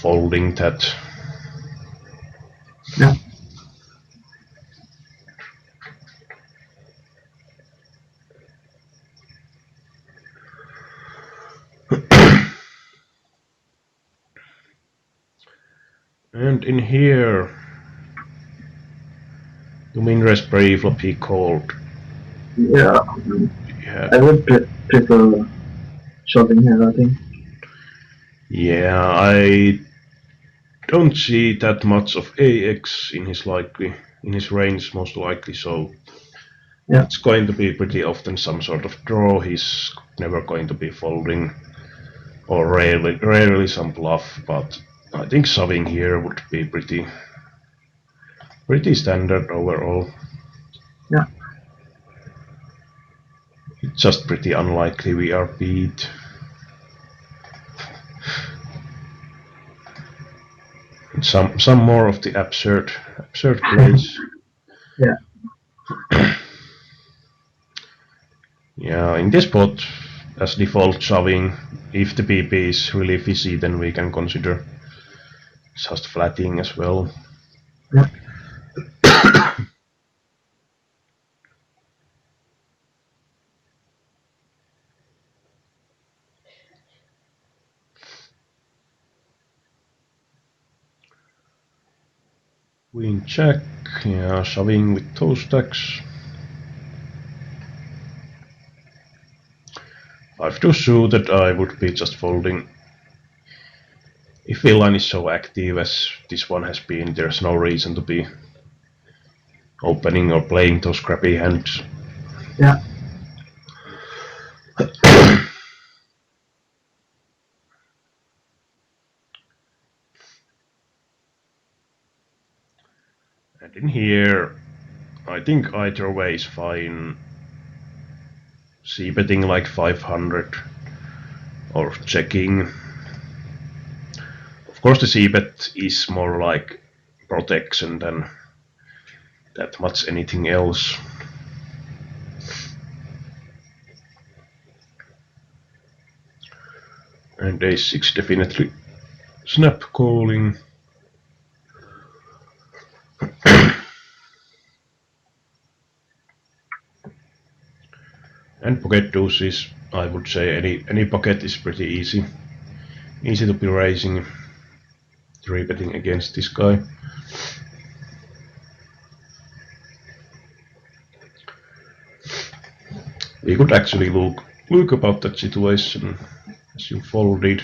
folding that. Yeah. And in here, the min-raise pre-flop he called. Yeah, Yeah, I would prefer shoving here, I think. yeah, I don't see that much of AX in his range, most likely. So Yeah. it's going to be pretty often some sort of draw. He's never going to be folding, or rarely some bluff. But I think shoving here would be pretty standard overall. Yeah. It's just pretty unlikely we are beat. Some more of the absurd plays. Yeah. Yeah, in this spot, as default shoving, if the PP is really fishy, then we can consider just flatting as well. Yeah. Queen check, yeah, shoving with those stacks. 5-2 suited, I would be just folding. If villain is so active as this one has been, there's no reason to be opening or playing those crappy hands. Yeah. And in here, I think either way is fine. C-betting like 500 or checking. Of course, the c-bet is more like protection than that much anything else. And a6 definitely snap calling. And pocket deuces, I would say any pocket is pretty easy to be raising, 3-betting against this guy. We could actually look about that situation as you folded.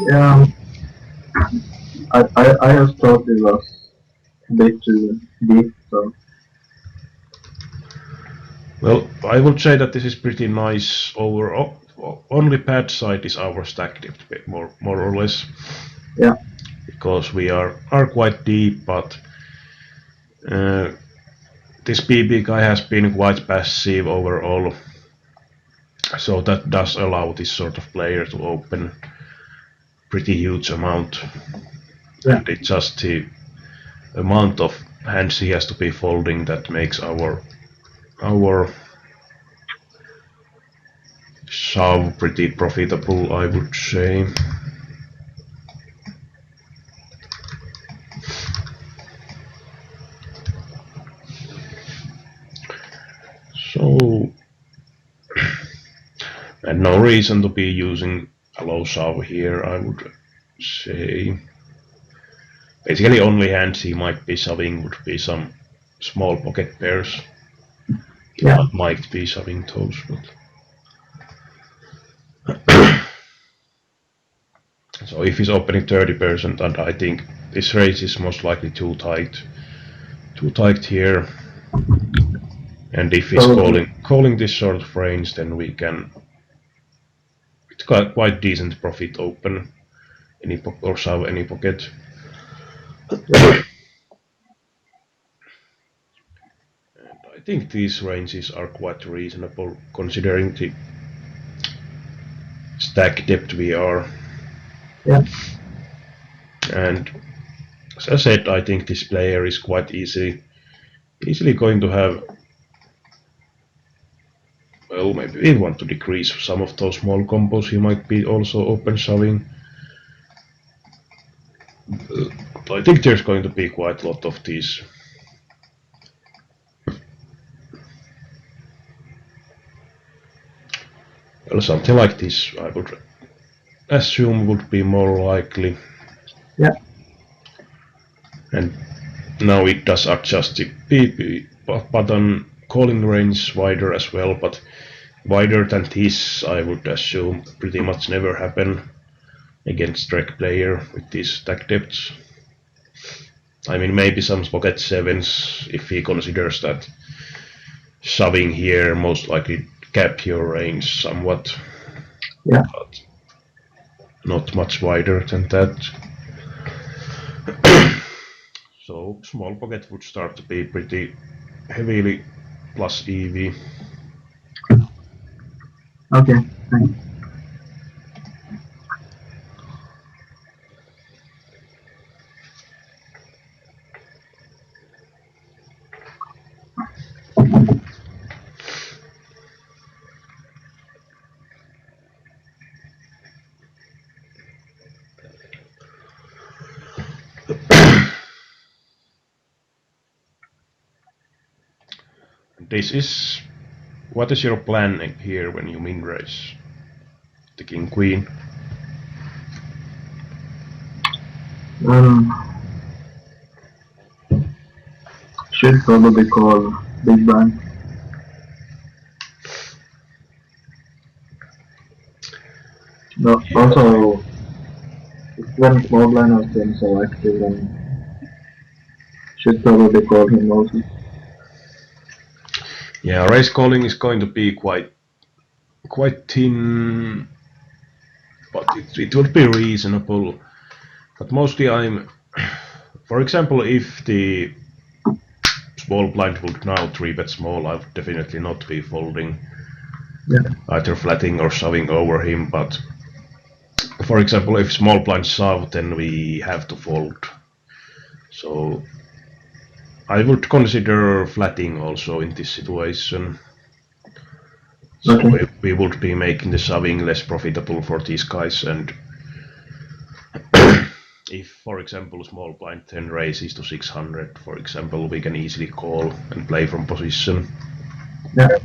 Yeah. I just thought it was a bit too deep, so Well, I would say that this is pretty nice overall. Only bad side is our stack depth, more or less. yeah. Because we are quite deep, but this BB guy has been quite passive overall, so that does allow this sort of player to open pretty huge amount. Yeah. And it's just the amount of hands he has to be folding that makes our shove pretty profitable, I would say. So, and no reason to be using a low shove here, I would say. Basically, only hands he might be shoving would be some small pocket pairs. He might be shoving those, but so if he's opening 30%, and I think this race is most likely too tight here. And if he's calling this sort of range, then we can, it's got quite decent profit open or shove any pocket. And I think these ranges are quite reasonable considering the stack depth we are. Yeah. And as I said, I think this player is quite easily going to have, well, maybe we want to decrease some of those small combos he might be also open shoving. I think there's going to be quite a lot of these. Well, something like this I would assume would be more likely. Yeah. And now it does adjust the PP button calling range wider as well, but wider than this I would assume pretty much never happen against Drek player with these stack depths. I mean, maybe some pocket 7s if he considers that shoving here most likely cap your range somewhat. Yeah. But not much wider than that. So small pocket would start to be pretty heavily plus EV. Okay, thanks. This is, what is your plan here when you min raise? The king queen? Should probably call big blind. But also, when small blind has been so active, then should probably call him also. Yeah, raise calling is going to be quite thin, but it would be reasonable. But mostly for example, if the small blind would now 3-bet small, I would definitely not be folding. Yeah. Either flatting or shoving over him, but for example, if small blind shove, then we have to fold. So I would consider flatting also in this situation. So Okay. we would be making the shoving less profitable for these guys, and if, for example, small blind 10 raises to 600, for example, we can easily call and play from position. Yeah.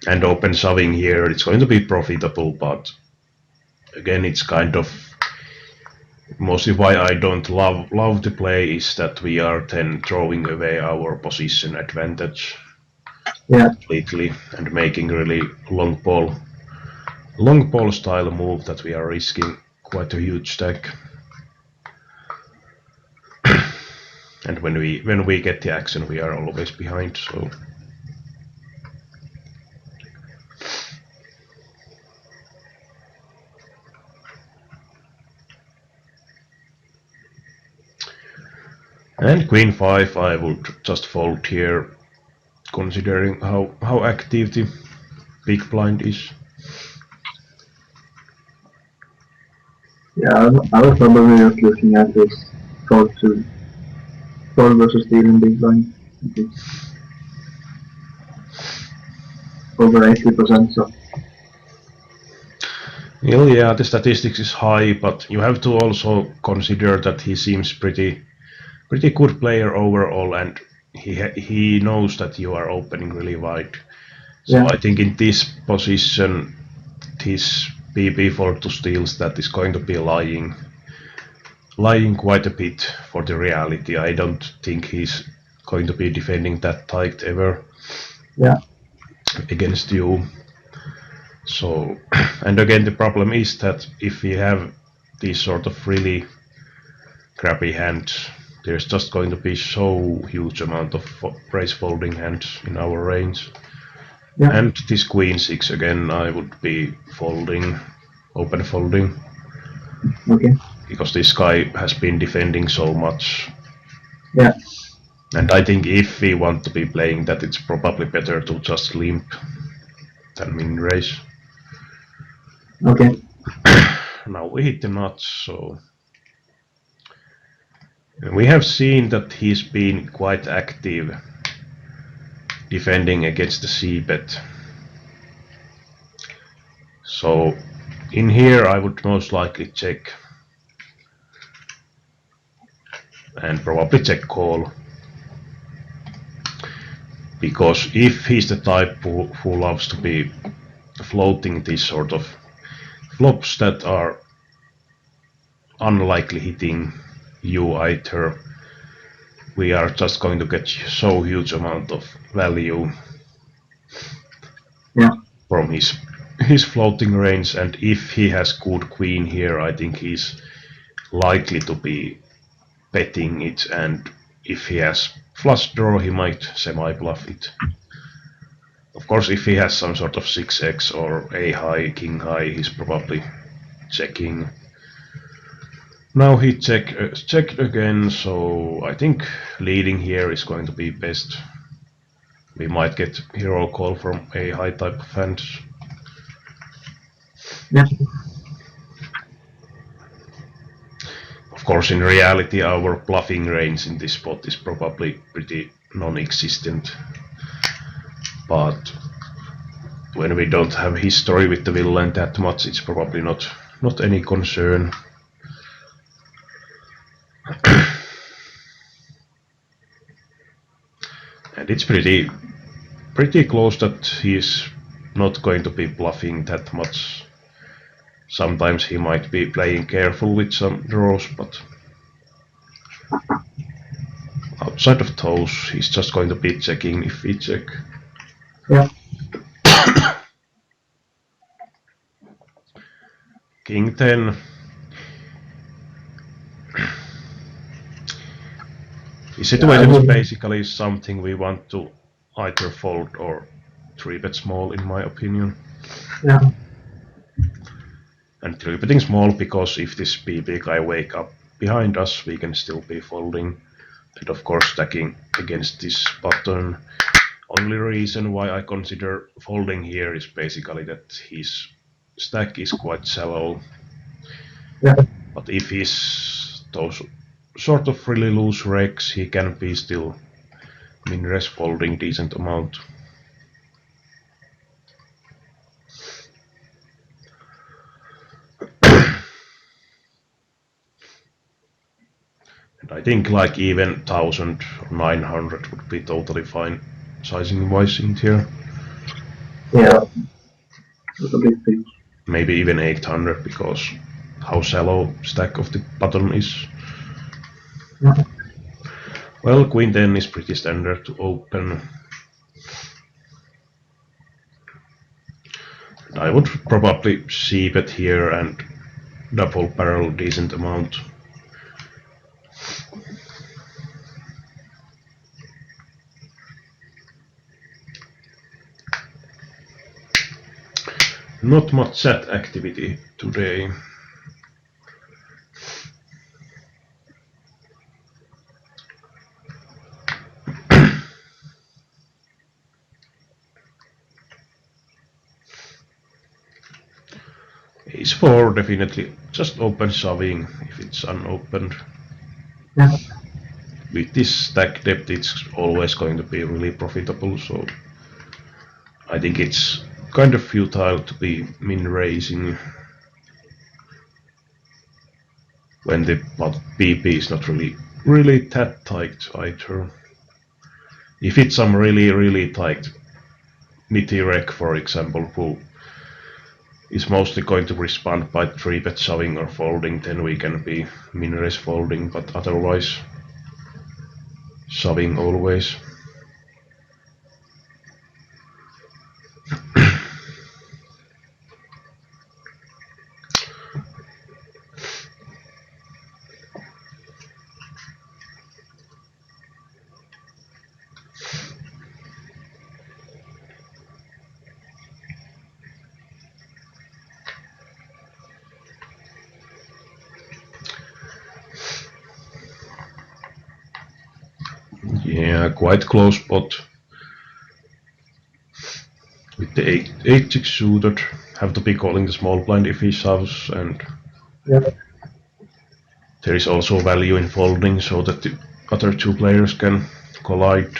And open shoving here, it's going to be profitable, but again, it's kind of mostly why I don't love the play is that we are then throwing away our position advantage. Yeah. Completely, and making really long ball style move that we are risking quite a huge stack. And when we get the action, we are always behind. So and queen 5, I would just fold here, considering how active the big blind is. Yeah, I was probably just looking at this fold versus steal in big blind. It's over 80%, so. Well, yeah, the statistics is high, but you have to also consider that he seems pretty good player overall, and he knows that you are opening really wide. So Yeah. I think in this position, this BB for 2 steals, that is going to be lying. lying quite a bit for the reality. I don't think he's going to be defending that tight ever against you. So, and again, the problem is that if we have these sort of really crappy hands, there's just going to be so huge amount of raise folding hands in our range. And this queen 6 again, I would be folding, open folding. Okay. Because this guy has been defending so much. Yeah. And I think if we want to be playing that, it's probably better to just limp than min raise. Okay. Now we hit the nuts, so we have seen that he's been quite active defending against the c-bet. So in here I would most likely check and probably check call, because if he's the type who loves to be floating these sort of flops that are unlikely hitting you either, we are just going to get so huge amount of value from his floating range. And if he has good queen here, I think he's likely to be betting it, and if he has flush draw, he might semi-bluff it. Of course, if he has some sort of 6x or a high, king high, he's probably checking. Now he checked again, so I think leading here is going to be best. We might get hero call from a high type of hands. Yeah. Of course, in reality, our bluffing range in this spot is probably pretty non-existent. But when we don't have history with the villain that much, it's probably not any concern. And it's pretty close that he's not going to be bluffing that much. Sometimes he might be playing careful with some draws, but outside of those, he's just going to be checking if we check. Yeah. King 10. This situation is basically something we want to either fold or 3-bet small, in my opinion. Yeah. And 3-betting small, because if this BB guy wake up behind us, we can still be folding. And of course stacking against this button. Only reason why I consider folding here is basically that his stack is quite shallow. Yeah. But if he's those sort of really loose regs, he can be still min-raise folding decent amount. And I think like even 1000 or 900 would be totally fine sizing wise in here. Yeah. That's a big thing. Maybe even 800, because how shallow stack of the button is. Yeah. Well, queen 10 is pretty standard to open. And I would probably c-bet here and double barrel decent amount. Not much chat activity today. Ace 4 definitely just open shoving if it's unopened. Yeah. With this stack depth, it's always going to be really profitable, so I think it's kind of futile to be min-raising when the BP is not really that tight either. If it's some really tight nitty reg, for example, who is mostly going to respond by 3-bet shoving or folding, then we can be min-raise folding, but otherwise shoving always. Yeah, quite close spot. With the 8-6 suited, have to be calling the small blind if he shoves, and Yep. there is also value in folding so that the other two players can collide.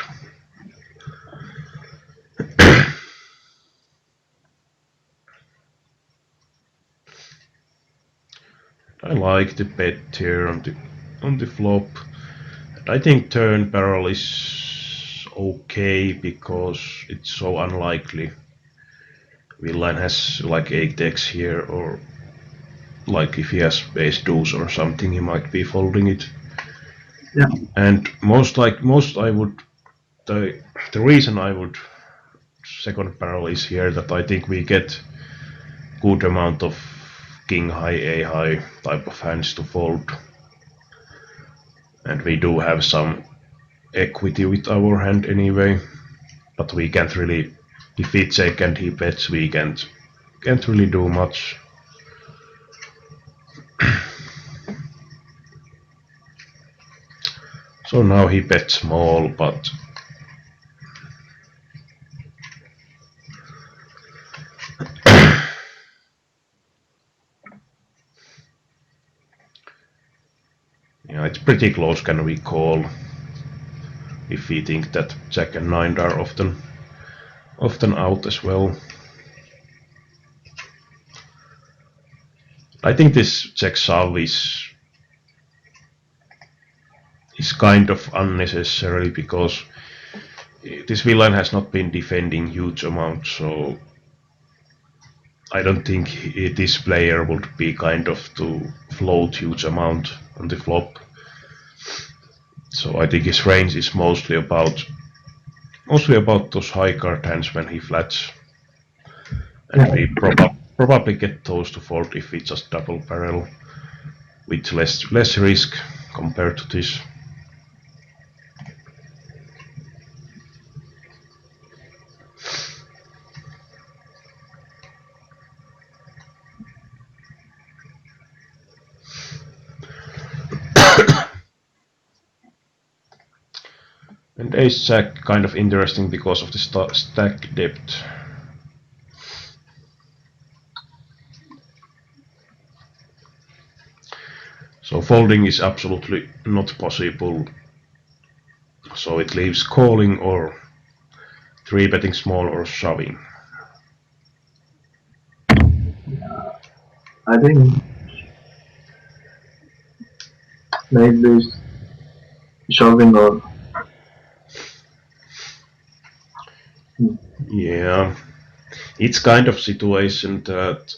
I like the bet here on the flop. And I think turn barrel is okay because it's so unlikely. Villain has like 8x here, or like if he has ace deuce or something, he might be folding it. Yeah. And most I would the reason I would second barrel is here that I think we get good amount of king high, a high type of hands to fold, and we do have some equity with our hand anyway. But we can't really, if we check and he bets, we can't really do much. So now he bets small, but yeah, it's pretty close. Can we call if we think that jack and nine are often out as well? I think this check shove is kind of unnecessary because this villain has not been defending huge amounts, so I don't think this player would be kind of to float huge amount on the flop. So I think his range is mostly about those high card hands when he flats, and we probably get those to fold if we just double barrel with less risk compared to this. And ace jack kind of interesting because of the stack depth. So folding is absolutely not possible. So it leaves calling or 3-betting small or shoving. I think maybe shoving or Yeah, it's kind of situation that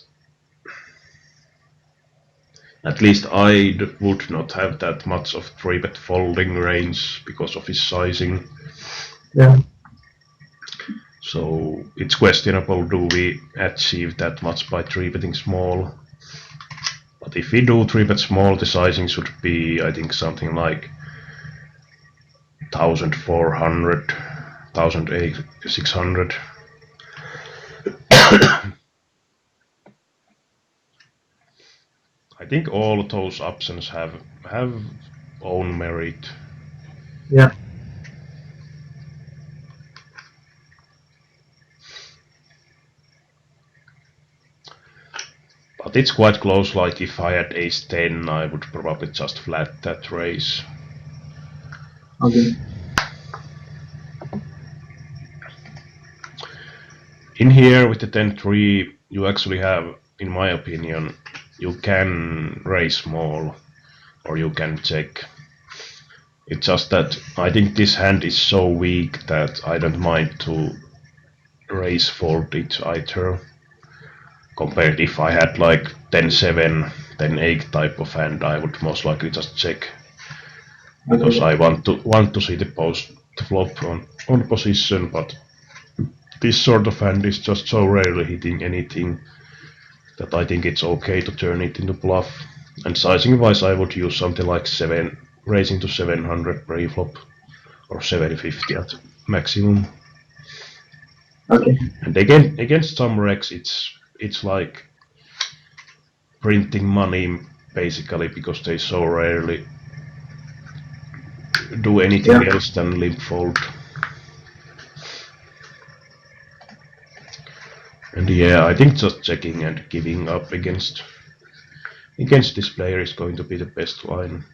at least I would not have that much of 3-bet folding range because of his sizing. yeah. So it's questionable, do we achieve that much by 3-betting small? But if we do 3-bet small, the sizing should be, I think, something like 1400, 1600. I think all those options have own merit. Yeah. But it's quite close, like if I had ace 10, I would probably just flat that raise. Okay. In here with the 10-3, you actually have, in my opinion, you can raise small or you can check. It's just that I think this hand is so weak that I don't mind to raise fold it either. Compared if I had like 10-7, 10-8 type of hand, I would most likely just check. Because Okay. I want to see the flop on position, but this sort of hand is just so rarely hitting anything that I think it's okay to turn it into bluff. And sizing wise, I would use something like 7, raising to 700 pre-flop, or 750 at maximum. Okay. And again, against some regs, it's like printing money basically, because they so rarely do anything Yeah. else than limp fold. And yeah, I think just checking and giving up against this player is going to be the best line.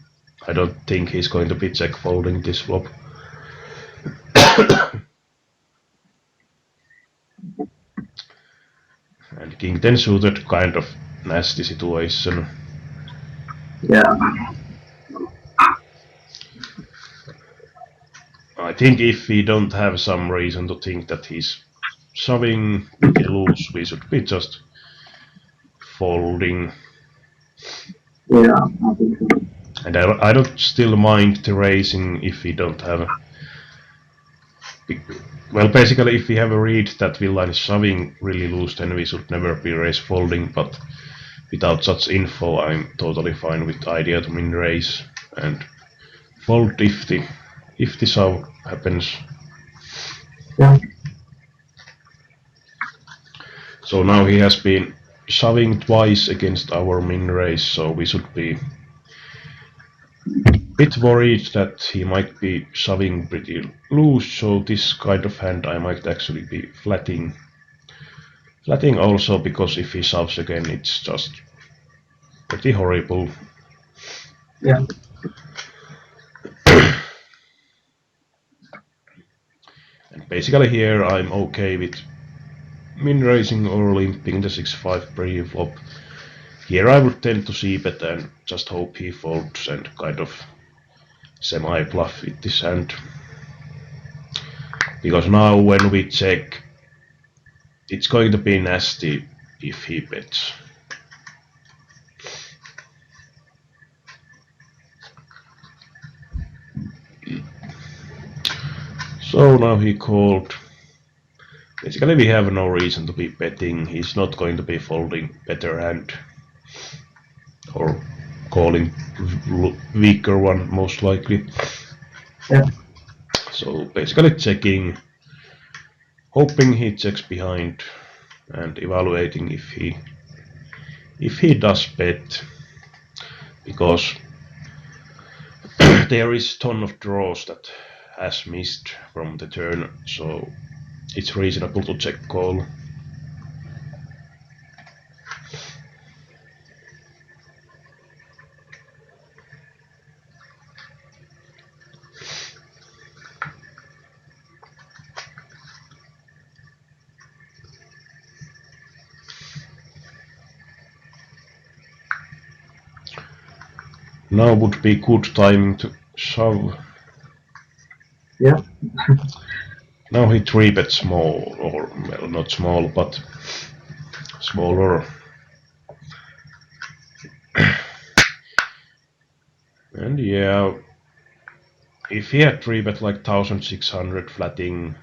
I don't think he's going to be check folding this flop. And king 10 suited, kind of nasty situation. Yeah. I think if we don't have some reason to think that he's shoving pretty loose, we should be just folding. Yeah. I think so. And I don't still mind the raising if we don't have. Well, basically, if we have a read that villain is shoving really loose, then we should never be raise folding, but without such info, I'm totally fine with the idea to min raise and fold if the shove happens. Yeah. So now he has been shoving twice against our min raise, so we should be a bit worried that he might be shoving pretty loose, so this kind of hand I might actually be flatting. Flatting also, because if he shoves again, it's just pretty horrible. Yeah. And basically here I'm okay with min raising or limping the 6-5 pre-flop. Here I would tend to c-bet and just hope he folds and kind of semi-bluff with this hand. Because now when we check, it's going to be nasty if he bets. So now he called. Basically we have no reason to be betting. He's not going to be folding better hand, or calling weaker one most likely. Yeah. So basically checking, hoping he checks behind, and evaluating if he does bet, because there is ton of draws that has missed from the turn, so it's reasonable to check call. Now would be good timing to shove. Yeah. Now he 3-bet small, or well, not small, but smaller. And yeah, if he had 3-bet like 1600 flatting,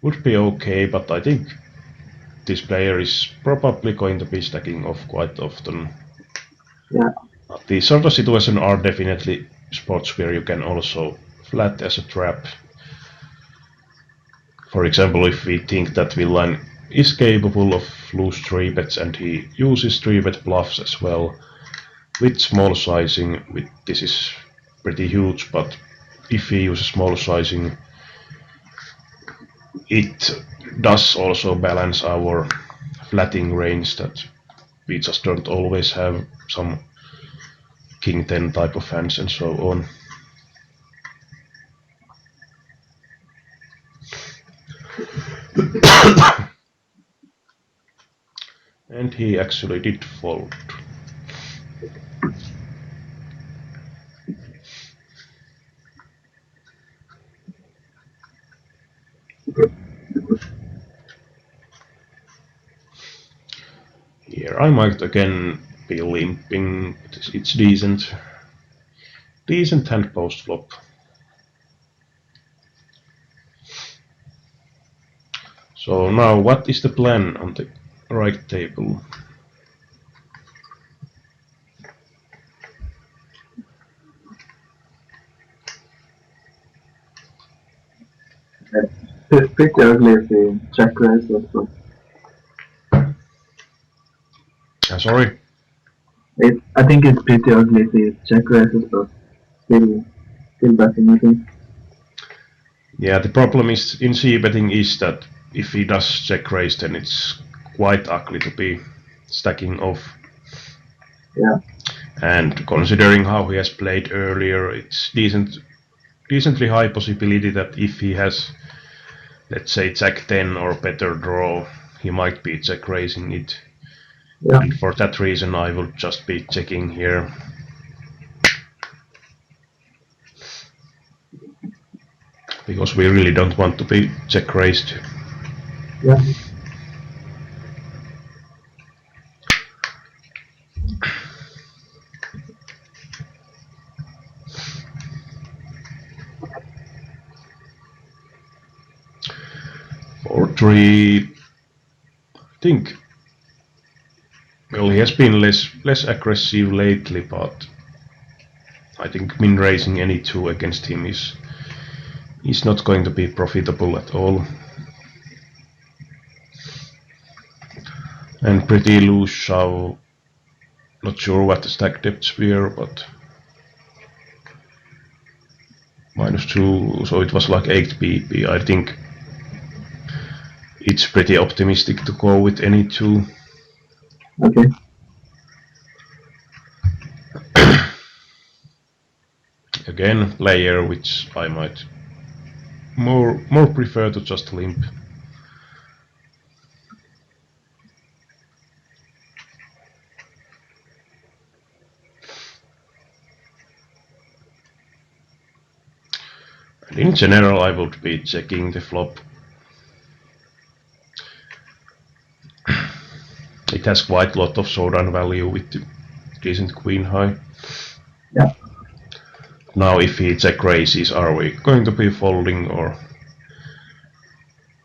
would be okay, but I think this player is probably going to be stacking off quite often. Yeah. These sort of situations are definitely spots where you can also flat as a trap. For example, if we think that villain is capable of loose 3-bets and he uses 3-bet bluffs as well, with small sizing, this is pretty huge, but if he uses small sizing, it does also balance our flatting range that we just don't always have some king 10 type of hands and so on. And he actually did fold. Here I might again be limping, but it's decent. Decent hand post flop. So now what is the plan on the right table? It's pretty ugly if we check raise also. Sorry? I think it's pretty ugly if we check raises, but still betting, I think. Yeah, the problem is in C betting is that if he does check raise, then it's quite ugly to be stacking off. Yeah. And considering how he has played earlier, it's decently high possibility that if he has, let's say, jack 10 or better draw, he might be check raising it. Yeah. And for that reason, I will just be checking here. Because we really don't want to be check raised. Yeah. For 3, I think. Well, he has been less aggressive lately, but I think min raising any 2 against him is not going to be profitable at all. And pretty loose shove. Not sure what the stack depths were, but -2, so it was like 8 pp. I think it's pretty optimistic to go with any 2. Okay. Again, player which I might more prefer to just limp. And in general, I would be checking the flop. It has quite a lot of showdown value with the decent queen high. Yeah. Now if he check raises, are we going to be folding or?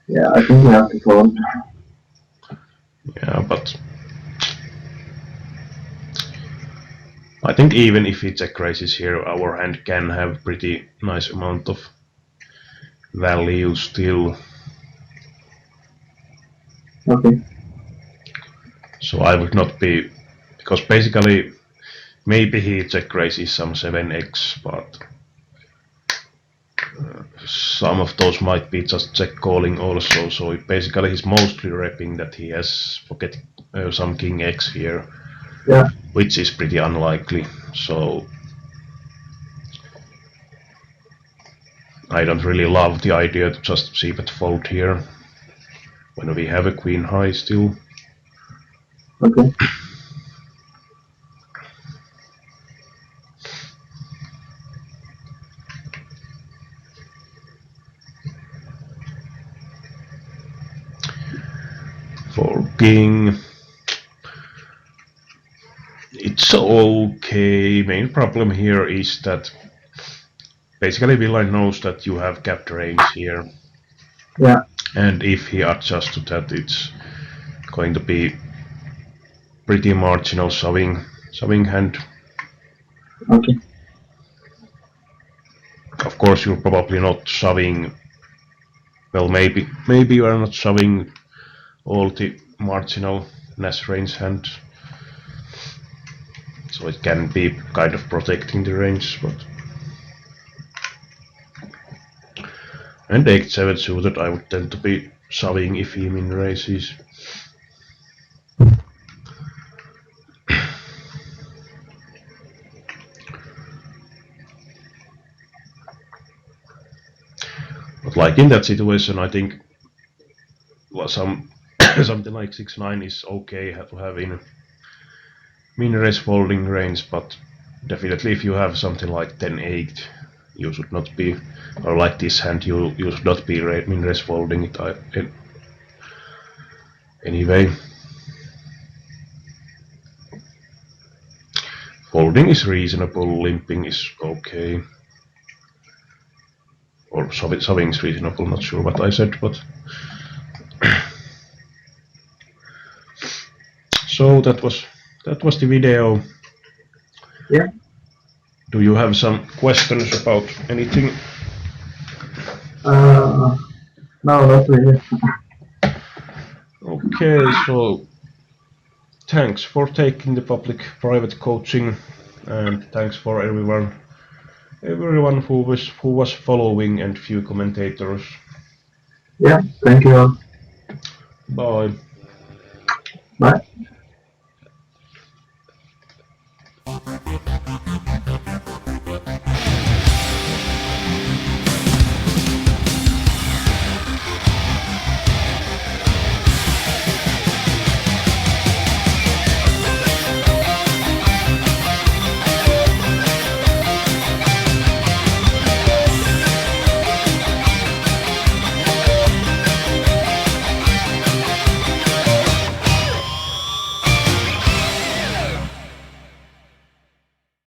Yeah, I think we have to fold. Yeah, but I think even if he check raises here, our hand can have pretty nice amount of value still. Okay. So I would not be, because basically maybe he check raises some 7x, but some of those might be just check calling also. So it basically he's mostly repping that he has pocket some king x here. Yeah. Which is pretty unlikely. So I don't really love the idea to just see bet fold here when we have a queen high still. Okay. For king, it's okay. Main problem here is that basically Villain knows that you have capped range here. Yeah. And if he adjusts to that, it's going to be pretty marginal shoving hand. Okay. Of course, you're probably not shoving. Well, maybe you are not shoving all the marginal Nash range hand. So it can be kind of protecting the range, but. And 8-7 suited I would tend to be shoving if he min raises. But like in that situation, I think something like 6-9 is okay to have in min raise folding range, but definitely if you have something like 10-8, you should not be, or like this hand, you should not be min raise folding it anyway. Folding is reasonable, limping is okay. Or shoving is reasonable, not sure what I said, but... So that was the video. Yeah. Do you have some questions about anything? No, not really. Okay, so thanks for taking the public-private coaching, and thanks for everyone who was following, and few commentators. Yeah, thank you all. Bye. Bye.